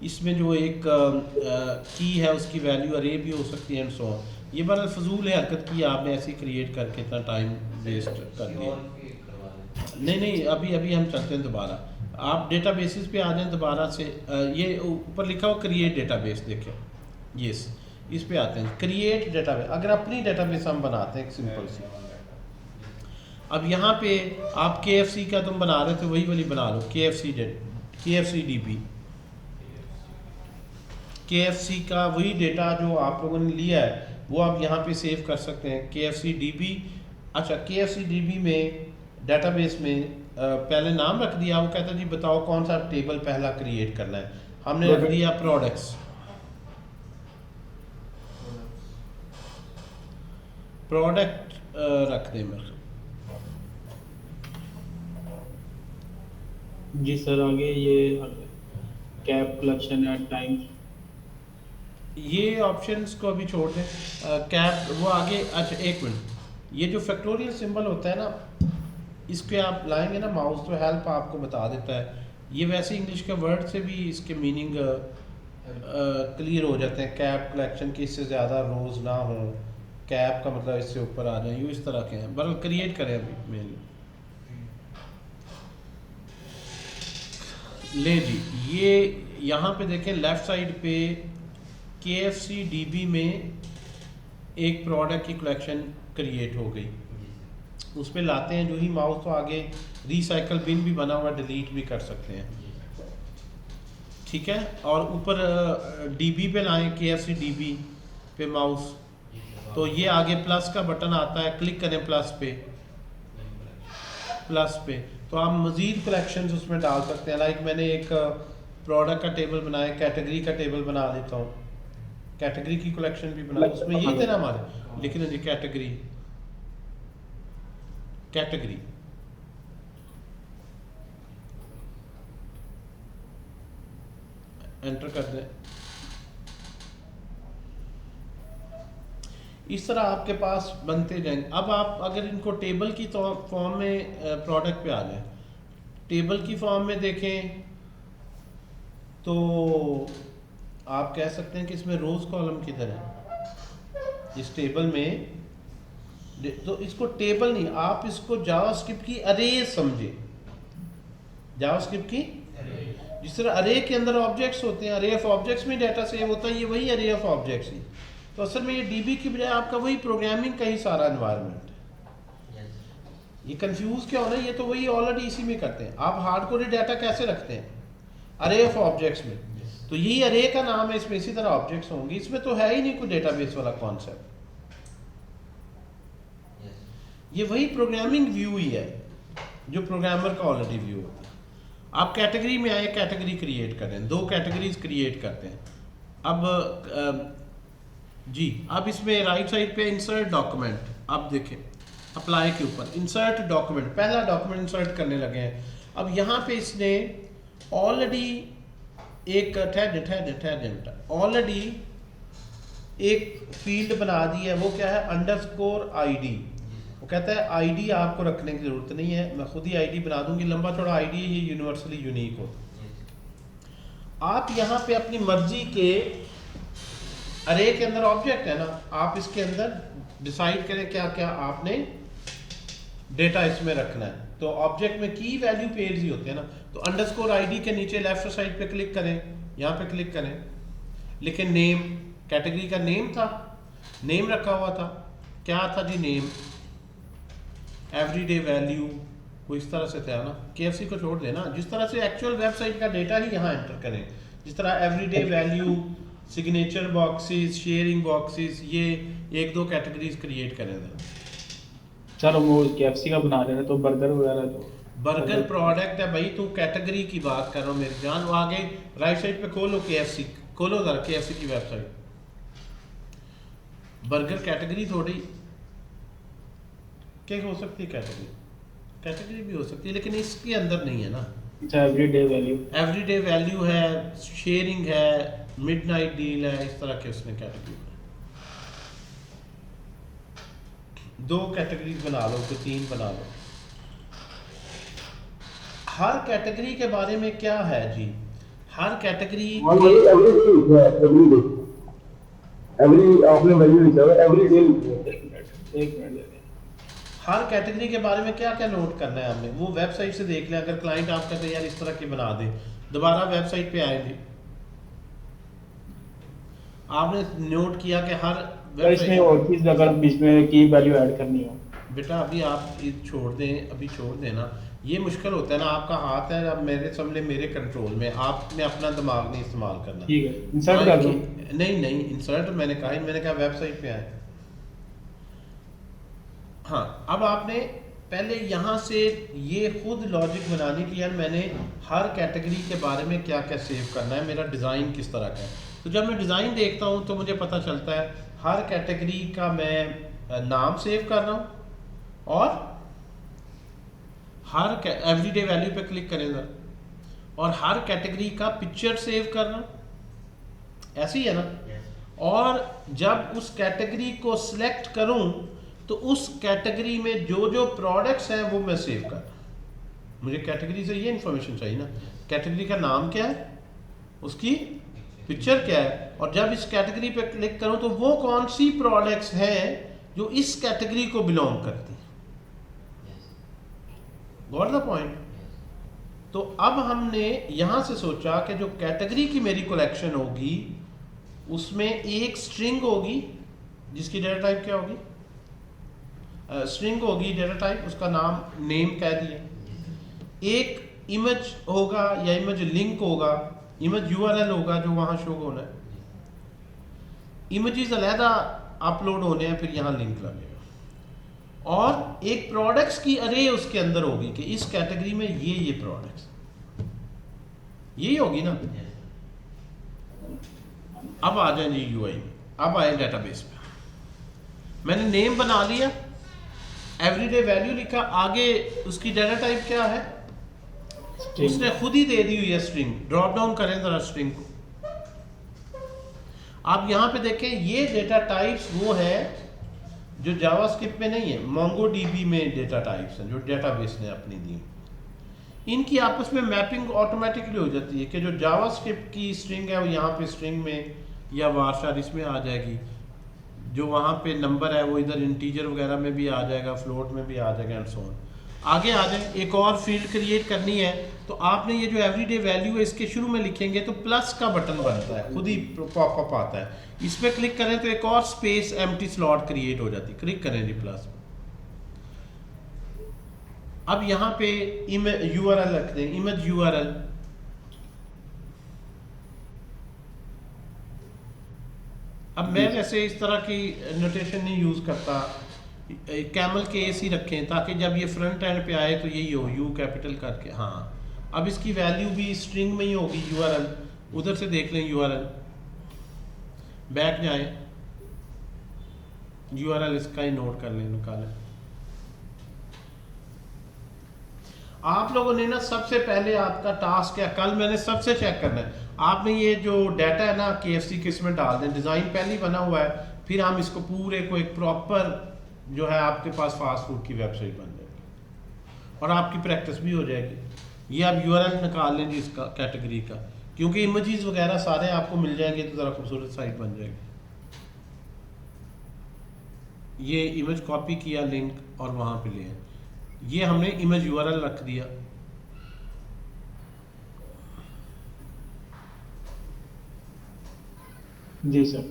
इसमें जो एक की है उसकी वैल्यू अरे भी हो सकती है एंड सो ऑन। ये बड़ा फजूल है हरकत की आपने ऐसी क्रिएट करके इतना टाइम वेस्ट कर दिया। नहीं नहीं, अभी अभी हम चलते हैं दोबारा, आप डेटाबेसेस पे आ जाएं दोबारा से। ये ऊपर लिखा हो क्रिएट डेटाबेस, देखें यस, इस पे आते हैं क्रिएट डेटाबेस। अगर अपनी डेटाबेस हम बनाते हैं एक सिंपल सी, अब यहाँ पे आप KFC का तुम बना रहे थे वही वाली बना लो, KFC DB, KFC का वही डेटा जो आप लोगों ने लिया है वो आप यहाँ पे सेव कर सकते हैं KFC DB। अच्छा, KFC DB में डेटाबेस में पहले नाम रख दिया, वो कहता है जी बताओ कौन सा टेबल पहला क्रिएट करना है, हमने रख दिया प्रोडक्ट्स। प्रोडक्ट रख दें मेरे,
जी सर। आगे ये कैप कलेक्शन एट टाइम्स,
ये ऑप्शंस को अभी छोड़ दें। कैप वो आगे, अच्छा एक मिनट, ये जो फैक्टोरियल सिंबल होता है ना, इस पे आप लाएंगे ना माउस तो हेल्प आपको बता देता है। ये वैसे इंग्लिश के वर्ड से भी इसके मीनिंग क्लियर हो जाते हैं। कैप कलेक्शन की इससे ज़्यादा रोज़ ना हो, कैप का मतलब इससे ऊपर आ जाए, यूँ इस तरह के हैं। बरल क्रिएट करें अभी मेन ले जी। ये यहाँ पे देखें लेफ़्ट साइड पे KFC DB में एक प्रोडक्ट की कलेक्शन क्रिएट हो गई, उस पर लाते हैं जो ही माउस तो आगे रिसाइकल बिन भी बना हुआ, डिलीट भी कर सकते हैं, ठीक है। और ऊपर DB पे लाएं, KFC DB पे माउस, तो ये आगे प्लस का बटन आता है, क्लिक करें प्लस पे, तो आप मज़ीद कलेक्शंस उसमें डाल सकते हैं। लाइक मैंने एक प्रोडक्ट का टेबल बनाया, कैटेगरी का टेबल बना लेता हूँ, कैटेगरी की कलेक्शन भी बना, उसमें यही थे ना हमारे, लेकिन जी कैटेगरी एंटर कर दें। इस तरह आपके पास बनते जाएंगे। अब आप अगर इनको टेबल की फॉर्म में प्रोडक्ट पे आ जाए, टेबल की फॉर्म में देखें तो आप कह सकते हैं कि इसमें रोज कॉलम किधर है इस टेबल में। तो इसको टेबल नहीं, आप इसको जावास्क्रिप्ट की अरे समझे, जावास्क्रिप्ट की जिस तरह अरे के अंदर ऑब्जेक्ट्स होते हैं, अरे ऑफ ऑब्जेक्ट्स में डाटा सेव होता है, ये वही अरे ऑफ ऑब्जेक्ट्स ही। तो असल में ये DB की बजाय आपका वही प्रोग्रामिंग का ही सारा एनवायरनमेंट है। ये कंफ्यूज क्या हो रहा है, ये तो वही ऑलरेडी इसी में करते हैं। आप हार्डकोड डाटा कैसे रखते हैं, अरे ऑफ ऑब्जेक्ट्स में, तो यही अरे का नाम है, इसमें इसी तरह ऑब्जेक्ट्स होंगे। इसमें तो है ही नहीं कोई डेटाबेस वाला कॉन्सेप्ट, ये वही प्रोग्रामिंग व्यू ही है जो प्रोग्रामर का ऑलरेडी व्यू होता है। आप कैटेगरी में आए, कैटेगरी क्रिएट करें, 2 कैटेगरीज क्रिएट करते हैं। अब जी, अब इसमें राइट साइड पे इंसर्ट डॉक्यूमेंट, अब देखें अप्लाई के ऊपर इंसर्ट डॉक्यूमेंट, पहला डॉक्यूमेंट इंसर्ट करने लगे हैं। अब यहाँ पे इसने ऑलरेडी एक ऑलरेडी एक फील्ड बना दी है, वो क्या है _ID। वो कहता है ID आपको रखने की ज़रूरत नहीं है, मैं खुद ही ID बना दूंगी, लंबा चौड़ा ID ये यूनिवर्सली यूनिक होता। आप यहाँ पे अपनी मर्जी के अरे के अंदर ऑब्जेक्ट है ना, आप इसके अंदर डिसाइड करें क्या क्या आपने डेटा इसमें रखना है। तो ऑब्जेक्ट में की वैल्यू पेयर्स ही होते हैं ना, तो _ID के नीचे लेफ्ट साइड पे क्लिक करें, यहाँ पे क्लिक करें, लेकिन नेम, कैटेगरी का नेम था, नेम रखा हुआ था, क्या था जी नेम, एवरीडे वैल्यू, वो इस तरह से था ना। KFC को छोड़ देना, जिस तरह से एक्चुअल वेबसाइट का डेटा ही यहाँ एंटर करें, जिस तरह everyday value, signature boxes, sharing boxes, ये 1-2 कैटेगरीज क्रिएट करें थे।
सर वो KFC का बना रहे हैं तो बर्गर वगैरह, तो
बर्गर प्रोडक्ट है भाई, तू कैटेगरी की बात कर रहा हूँ मेरी जान। वो आगे राइट साइड पे खोलो KFC, खोलो जरा KFC की वेबसाइट, बर्गर कैटेगरी थोड़ी क्या हो सकती है, कैटेगरी भी हो सकती है, लेकिन इसके अंदर नहीं है ना।
एवरीडे
वैल्यू है, शेयरिंग है, मिडनाइट डील है, इस तरह के उसने कैटेगरी 2 कैटेगरीज बना लो, तो 3 बना लो। हर कैटेगरी के बारे में क्या है जी, हर कैटेगरी
हाँ भाई एवरी डे लिखा है, एवरी डे, एवरी आपने वैल्यू लिखा है, एवरी डे लिखा है।
एक मिनट दे दें।
हर कैटेगरी के बारे में क्या क्या नोट करना है हमने, वो वेबसाइट से देख लें। अगर क्लाइंट आप कहते हैं यार इस तरह की बना दे, दोबारा वेबसाइट पे आएंगे, आपने नोट किया कि हर
तो इसमें और चीज़ अगर बीच में की वैल्यू ऐड करनी हो,
बेटा अभी आप ये छोड़ दें, अभी छोड़ देना, ये मुश्किल होता है ना, आपका हाथ है, अब मेरे सामने मेरे कंट्रोल में, आपने अपना दिमाग नहीं इस्तेमाल करना।
ठीक है इंसर्ट कर दो।
नहीं इंसर्ट मैंने कहा वेबसाइट पे आए। हाँ, अब आपने पहले यहाँ से ये खुद लॉजिक बनानी कि यार मैंने हर कैटेगरी के बारे में क्या क्या सेव करना है, मेरा डिज़ाइन किस तरह का है। तो जब मैं डिज़ाइन देखता हूँ तो मुझे पता चलता है हर कैटेगरी का मैं नाम सेव कर रहा हूँ, और हर एवरीडे वैल्यू पे क्लिक करें जरा, और हर कैटेगरी का पिक्चर सेव करना, ऐसे ही है ना। और जब उस कैटेगरी को सिलेक्ट करूं तो उस कैटेगरी में जो जो प्रोडक्ट्स हैं वो मैं सेव करना। मुझे कैटेगरी से ये इंफॉर्मेशन चाहिए ना, कैटेगरी का नाम क्या है, उसकी पिक्चर क्या है, और जब इस कैटेगरी पे क्लिक करूं तो वो कौन सी प्रोडक्ट्स हैं जो इस कैटेगरी को बिलोंग करती हैं। Got the point. तो अब हमने यहां से सोचा कि जो कैटेगरी की मेरी कलेक्शन होगी उसमें एक स्ट्रिंग होगी जिसकी डेटा टाइप क्या होगी, स्ट्रिंग होगी डेटा टाइप, उसका नाम नेम कह दिए। एक इमेज होगा या इमेज लिंक होगा, इमेज यूआरएल होगा जो वहां शो होना है, इमेजेस अलहदा अपलोड होने हैं, फिर यहाँ लिंक लगेगा, और एक प्रोडक्ट्स की अरे उसके अंदर होगी कि इस कैटेगरी में ये प्रोडक्ट्स, यही होगी ना। अब आ जाए जी यूआई में, अब आए डेटाबेस पे, मैंने नेम बना लिया, एवरीडे वैल्यू लिखा, आगे उसकी डेटा टाइप क्या है, उसने खुद ही दे दी हुई है स्ट्रिंग। ड्रॉप डाउन करें जरा स्ट्रिंग को, आप यहां पे देखें ये डेटा टाइप्स वो है जो जावास्क्रिप्ट में नहीं है, मोंगोडीबी में डेटा टाइप्स हैं जो डेटाबेस ने अपनी दी। इनकी आपस में मैपिंग ऑटोमेटिकली हो जाती है कि जो जावास्क्रिप्ट की स्ट्रिंग है वो यहाँ पे स्ट्रिंग में या वारशार इसमें आ जाएगी, जो वहाँ पे नंबर है वो इधर इंटीजर वगैरह में भी आ जाएगा, फ्लोट में भी आ जाएगा, एंड सो ऑन। आगे आ जाए, एक और फील्ड क्रिएट करनी है तो आपने ये जो एवरीडे वैल्यू है इसके शुरू में लिखेंगे तो प्लस का बटन बनता है, खुद ही पॉपअप आता है, इस पर क्लिक करें तो एक और स्पेस एम्प्टी स्लॉट क्रिएट हो जाती है, क्लिक करें जी प्लस। अब यहाँ पे यूआरएल रख दें, इमेज यूआरएल, अब मैं वैसे इस तरह की नोटेशन नहीं यूज करता, कैमल के एस ही रखें ताकि जब ये फ्रंट एंड पे आए तो यही हो, यू कैपिटल करके। हाँ, अब इसकी वैल्यू भी स्ट्रिंग में ही होगी, यूआरएल, उधर से देख लें यूआरएल, बैक जाएं, यूआरएल इसका ही नोट कर लें, निकालें। आप लोगों ने ना सबसे पहले आपका टास्क है, कल मैंने सबसे चेक करना है, आपने ये जो डाटा है ना KFC के इसमें डाल दें, डिज़ाइन पहले ही बना हुआ है, फिर हम इसको पूरे को एक प्रॉपर जो है आपके पास फास्ट फूड की वेबसाइट बन जाएगी और आपकी प्रैक्टिस भी हो जाएगी। ये आप यूआरएल निकाल लेंगे इसका कैटेगरी का, क्योंकि इमेजेस वगैरह सारे आपको मिल जाएंगे तो ज़रा खूबसूरत साइट बन जाएगी। ये इमेज कॉपी किया लिंक और वहाँ पे ले, ये हमने इमेज यूआरएल रख दिया।
जी सर।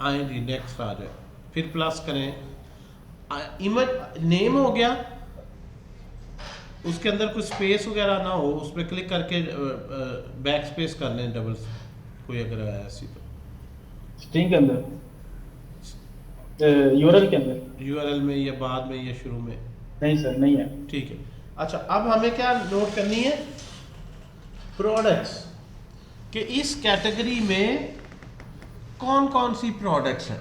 आए जी, नेक्स्ट आ जाए, फिर प्लस करें, इमेज नेम हो गया, उसके अंदर कुछ स्पेस वगैरह ना हो, उस पर क्लिक करके बैक स्पेस कर लें, डबल कोई अगर है ऐसी तो।
स्ट्रिंग के अंदर, यूआरएल के अंदर,
यूआरएल में या बाद में या शुरू में?
नहीं सर, नहीं है।
ठीक है। अच्छा, अब हमें क्या नोट करनी है, प्रोडक्ट्स, कि इस कैटेगरी में कौन कौन सी प्रोडक्ट्स हैं।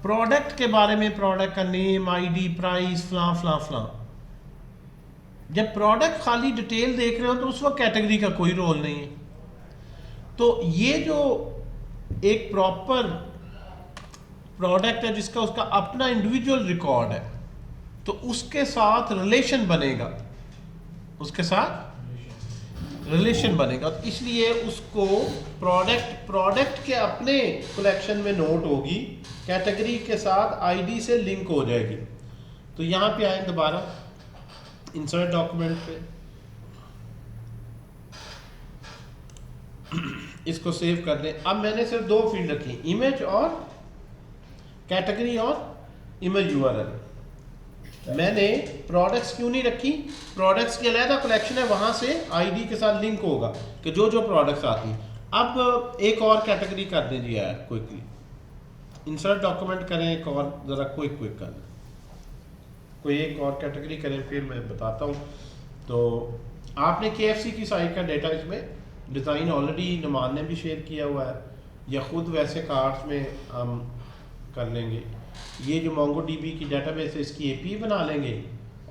प्रोडक्ट के बारे में, प्रोडक्ट का नेम, आईडी, प्राइस, फलां फलां फलां। जब प्रोडक्ट खाली डिटेल देख रहे हो तो उस वक्त कैटेगरी का कोई रोल नहीं है। तो ये जो एक प्रॉपर प्रोडक्ट है जिसका उसका अपना इंडिविजुअल रिकॉर्ड है, तो उसके साथ रिलेशन बनेगा उसके साथ रिलेशन बनेगा, तो इसलिए उसको प्रोडक्ट के अपने कलेक्शन में नोट होगी, कैटेगरी के साथ आईडी से लिंक हो जाएगी। तो यहाँ पे आए दोबारा इंसर्ट डॉक्यूमेंट पे, इसको सेव कर दें। अब मैंने सिर्फ 2 फील्ड रखी, इमेज और कैटेगरी और इमेज यूआरएल। मैंने प्रोडक्ट्स क्यों नहीं रखी? प्रोडक्ट्स की अलग कलेक्शन है, वहां से आईडी के साथ लिंक होगा कि जो जो प्रोडक्ट्स आती हैं। अब एक और कैटेगरी कर दीजिए यार क्विकली, इंसर्ट डॉक्यूमेंट करें एक और, ज़रा क्विक कर लें, कोई एक और कैटेगरी करें, फिर मैं बताता हूँ। तो आपने KFC की साइट का डेटा इसमें डिज़ाइन ऑलरेडी नुमान ने भी शेयर किया हुआ है, या ख़ुद वैसे कार्ड्स में हम कर लेंगे। ये जो MongoDB की डेटाबेस है इसकी API बना लेंगे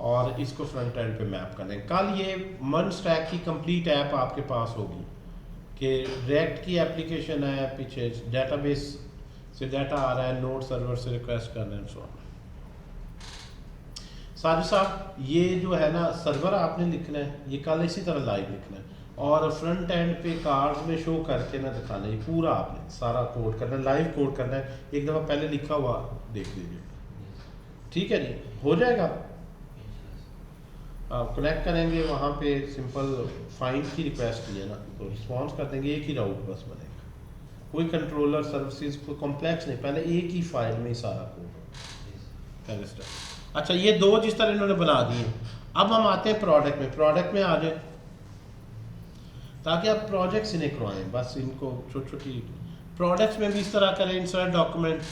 और इसको फ्रंट एंड पे मैप कर लेंगे। कल ये मन स्टैक की कंप्लीट ऐप आपके पास होगी कि डायरेक्ट की एप्लीकेशन है, पीछे डेटाबेस से डाटा आ रहा है, नोड सर्वर से रिक्वेस्ट कर रहे हैं, सो साजिद साहब ये जो है ना सर्वर आपने लिखना है, ये कल इसी तरह लाइव लिखना है और फ्रंट एंड पे कार्ड्स में शो करके ना दिखाना है। पूरा आपने सारा कोड करना है, लाइव कोड करना है, एक दफ़ा पहले लिखा हुआ देख लीजिए, ठीक है जी, हो जाएगा। आप कनेक्ट करेंगे वहाँ पे, सिंपल फाइंड की रिक्वेस्ट की है ना, तो रिस्पॉन्स कर देंगे, एक ही राउट बस बनेगा, कोई कंट्रोलर सर्विसेज को कॉम्प्लेक्स नहीं, पहले एक ही फाइल में ही सारा कोड पहले स्टेप। अच्छा ये 2 जिस तरह इन्होंने बना दिए, अब हम आते हैं प्रोडक्ट में। प्रोडक्ट में आ जाए ताकि आप प्रोजेक्ट्स इन्हें करवाएं, बस इनको छोटी छोटी प्रोडक्ट्स में भी इस तरह करें, इंसर्ट डॉक्यूमेंट।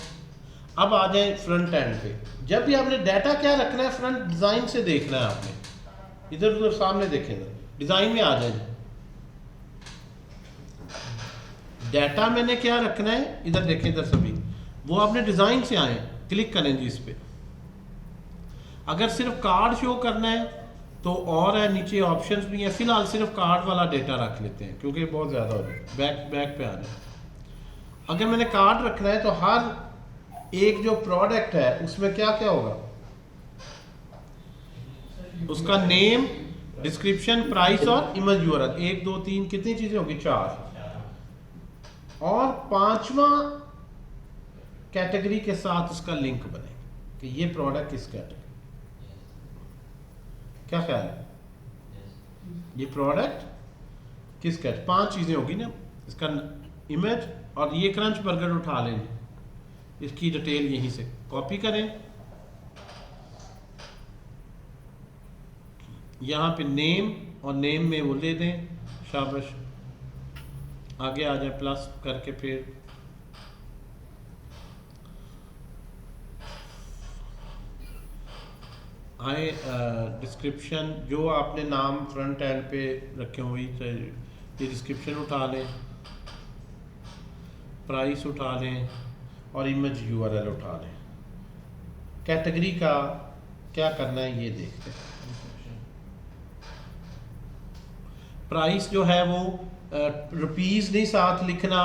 अब आ जाए फ्रंट एंड पे, जब भी आपने डाटा क्या रखना है फ्रंट डिज़ाइन से देखना है, आपने इधर उधर सामने देखेंगे, डिज़ाइन में आ जाए, डाटा मैंने क्या रखना है, इधर देखें, इधर सभी वो आपने डिज़ाइन से आए, क्लिक करें जी इस पर। अगर सिर्फ कार्ड शो करना है तो और है, नीचे ऑप्शंस भी हैं, फिलहाल सिर्फ कार्ड वाला डेटा रख लेते हैं क्योंकि बहुत ज़्यादा हो जाए। बैक पे आ जाए, अगर मैंने कार्ड रखना है तो हर एक जो प्रोडक्ट है उसमें क्या क्या होगा, उसका नेम, डिस्क्रिप्शन, प्राइस और इमेज यूआरएल, 1 2 3 कितनी चीज़ें होगी, 4, और 5वां कैटेगरी के साथ उसका लिंक बने कि ये प्रोडक्ट किस कैटेगरी, क्या ख्याल है, ये प्रोडक्ट किस कैटेगरी, 5 चीज़ें होगी ना, इसका इमेज, और ये क्रंच बर्गर उठा लें, इसकी डिटेल यहीं से कॉपी करें, यहाँ पे नेम, और नेम में वो ले दें, शाबाश, आगे आ जाए प्लस करके, फिर आए डिस्क्रिप्शन, जो आपने नाम फ्रंट एंड पे रखे हुए, ये डिस्क्रिप्शन उठा लें, प्राइस उठा लें और इमेज यूआरएल उठा लें। कैटेगरी का क्या करना है ये देखते हैं। प्राइस जो है वो रुपीस नहीं साथ लिखना,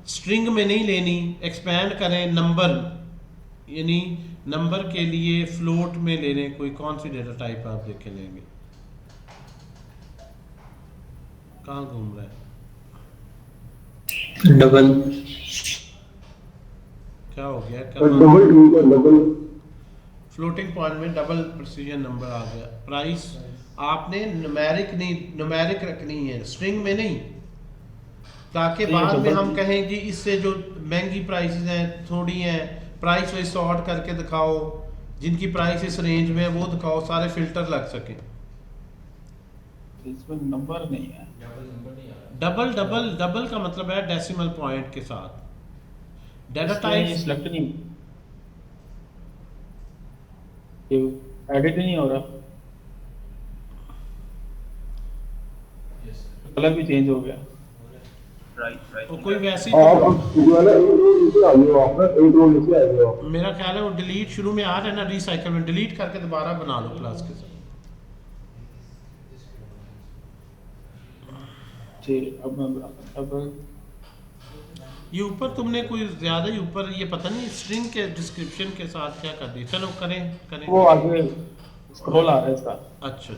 स्ट्रिंग में नहीं लेनी, एक्सपेंड करें, नंबर यानी नंबर के लिए फ्लोट में ले लें, कोई कौन सी डेटा टाइप आप देख के लेंगे, कहाँ घूम रहा है,
डबल,
क्या हो गया,
डबल
फ्लोटिंग पॉइंट में डबल प्रिसीजन नंबर आ गया। प्राइस आपने न्यूमेरिक नहीं, न्यूमेरिक रखनी है, स्ट्रिंग में नहीं, ताकि बाद में हम कहें कि इससे जो महंगी प्राइसेस हैं थोड़ी हैं, प्राइस वाइज सॉर्ट करके दिखाओ, जिनकी प्राइस इस रेंज में है वो दिखाओ, सारे फिल्टर लग सके।
इसमें नंबर नहीं है,
डबल का मतलब है डेसिमल पॉइंट के साथ। डेटा टाइप
सिलेक्ट नहीं, एडिट नहीं हो रहा, कलर भी चेंज हो गया,
तो कोई वैसी
आप जो है ना नीचे आ जाओ, आप ना एक रो नीचे आ जाओ,
मेरा ख्याल है वो डिलीट शुरू में आ रहा है ना, रिसाइकल में डिलीट करके दोबारा बना लो प्लस के साथ।
जी अब
ये ऊपर तुमने कोई ज्यादा ही ऊपर, ये पता नहीं स्ट्रिंग के डिस्क्रिप्शन के साथ क्या कर दिया, चलो करें
वो आगे स्क्रॉल आ रहा है इसका,
अच्छा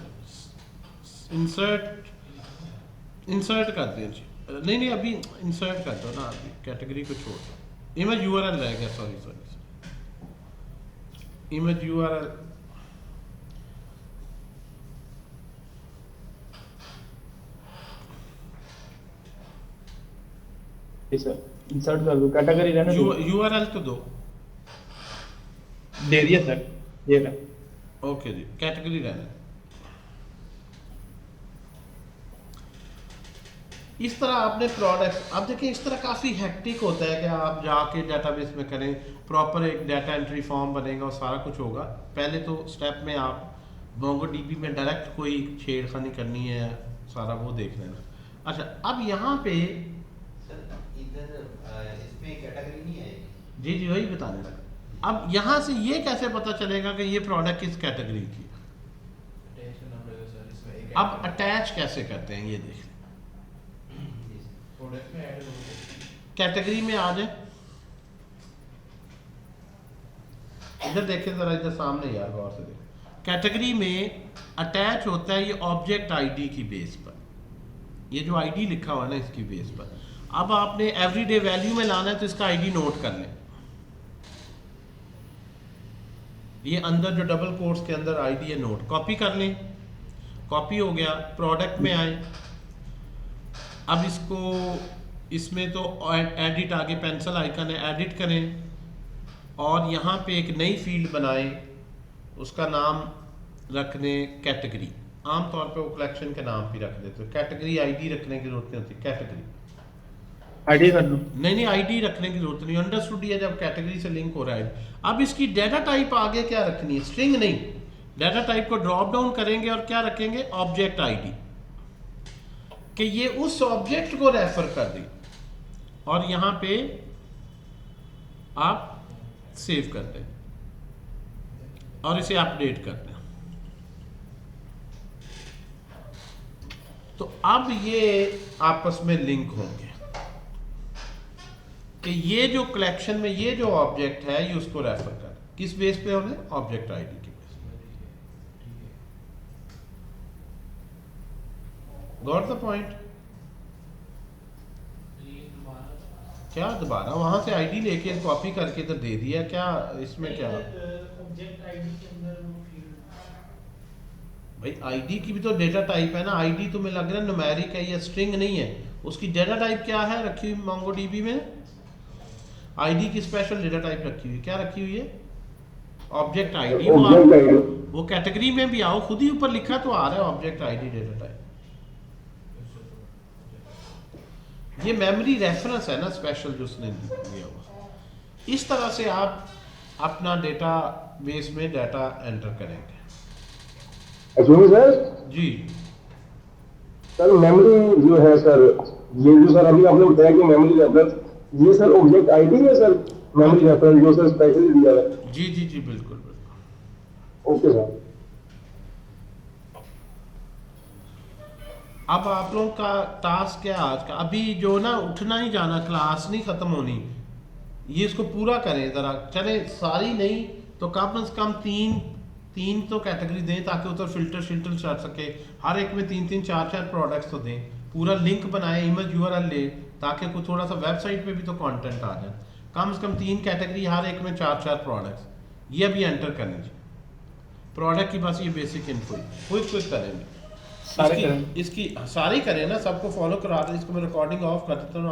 इंसर्ट कर दें जी। नहीं अभी इंसर्ट कर दो ना, अभी कैटेगरी को छोड़ दो। इमेज यूआरएल रह गया, सॉरी इमेज यूआरएल।
जी सर, इंसर्ट कर दो, कैटेगरी रहने दो।
यूआरएल तो दो।
दे दिया सर, ये रहा।
ओके जी, कैटेगरी रहने। इस तरह आपने प्रोडक्ट, अब देखिए इस तरह काफ़ी हेक्टिक होता है कि आप जाके डेटाबेस में करें, प्रॉपर एक डाटा एंट्री फॉर्म बनेगा और सारा कुछ होगा। पहले तो स्टेप में आप मोंगोडीबी में डायरेक्ट कोई छेड़खानी करनी है, सारा वो देख लेना। अच्छा, अब यहाँ पे
सर इधर इसमें कैटेगरी नहीं है।
जी वही बताने लगा। अब यहाँ से ये कैसे पता चलेगा कि ये प्रोडक्ट किस कैटेगरी की है?
अटैच करना पड़ेगा सर इसमें एक
अब अटैच कैसे करते हैं ये देख लें।
प्रोडक्ट में ऐड हो
कैटेगरी में आ जाए, इधर देखें जरा, इधर सामने यार गौर से देखें। कैटेगरी में अटैच होता है ये ऑब्जेक्ट आईडी की बेस पर, ये जो आईडी लिखा हुआ है ना इसकी बेस पर। अब आपने एवरीडे वैल्यू में लाना है तो इसका आईडी नोट कर लें। ये अंदर जो डबल कोट्स के अंदर आईडी है नोट, कॉपी कर लें। कॉपी हो गया, प्रोडक्ट में आए। अब इसको इसमें तो एडिट आगे पेंसिल आइकन है, एडिट करें और यहाँ पे एक नई फील्ड बनाएं, उसका नाम रख दें कैटेगरी। आमतौर पे वो कलेक्शन के नाम भी रख देते हो, कैटेगरी आईडी रखने की जरूरत नहीं होती, कैटेगरी
आईडी कर लो।
नहीं आईडी रखने की जरूरत नहीं, अंडरस्टूड है जब कैटेगरी से लिंक हो रहा है। अब इसकी डाटा टाइप आगे क्या रखनी है, स्ट्रिंग नहीं, डाटा टाइप को ड्रॉप डाउन करेंगे और क्या रखेंगे, ऑब्जेक्ट आईडी, कि ये उस ऑब्जेक्ट को रेफर कर दी और यहां पे आप सेव कर दें और इसे अपडेट कर दें। तो अब ये आपस में लिंक होंगे कि ये जो कलेक्शन में ये जो ऑब्जेक्ट है ये उसको रेफर कर, किस बेस पे होने, ऑब्जेक्ट आईडी के बेस पे। Got the point? क्या दोबारा वहां से आईडी लेके कॉपी करके इधर दे दिया, क्या इसमें क्या
ऑब्जेक्ट आईडी के अंदर वो फील्ड,
भाई आईडी की भी तो डेटा टाइप है ना। आईडी तुम्हें लग रहा है न्यूमेरिक है या स्ट्रिंग नहीं है, उसकी डेटा टाइप क्या है रखी हुई मोंगोडीबी में? आईडी की स्पेशल डेटा टाइप रखी हुई, क्या रखी हुई है, ऑब्जेक्ट आईडी। वो कैटेगरी में भी आओ, खुद ही ऊपर लिखा तो आ रहा है ऑब्जेक्ट आईडी डेटा टाइप। ये मेमोरी रेफरेंस है ना स्पेशल जो उसने दिया हुआ। इस तरह से आप अपना डेटा बेस में डाटा एंटर करेंगे।
एक्चुअली सर
जी
सर मेमोरी जो है सर, ये जो सर अभी आपने बताया कि मेमोरी रेफरेंस, ये सर ऑब्जेक्ट आईडी है सर, मेमोरी रेफरेंस जो सर स्पेशली दिया है।
जी बिल्कुल।
Okay sir.
अब आप लोगों का टास्क क्या आज का, अभी जो ना उठना ही जाना, क्लास नहीं खत्म होनी, ये इसको पूरा करें जरा। चले सारी नहीं तो कम से कम तीन तो कैटेगरी दें ताकि उधर फिल्टर चल सके। हर एक में 3 4 प्रोडक्ट्स तो दें। पूरा लिंक बनाए, इमेज यूआरएल ले ताकि कुछ थोड़ा सा वेबसाइट पे भी तो कंटेंट आ जाए। कम से कम 3 कैटेगरी, हर एक में 4 प्रोडक्ट्स, ये भी एंटर करने चाहिए। प्रोडक्ट की बस ये बेसिक इन्फो कुछ करेंगे,
सारे करें,
इसकी सारी करें ना, सबको फॉलो करा दें। इसको मैं रिकॉर्डिंग ऑफ कर देता हूँ।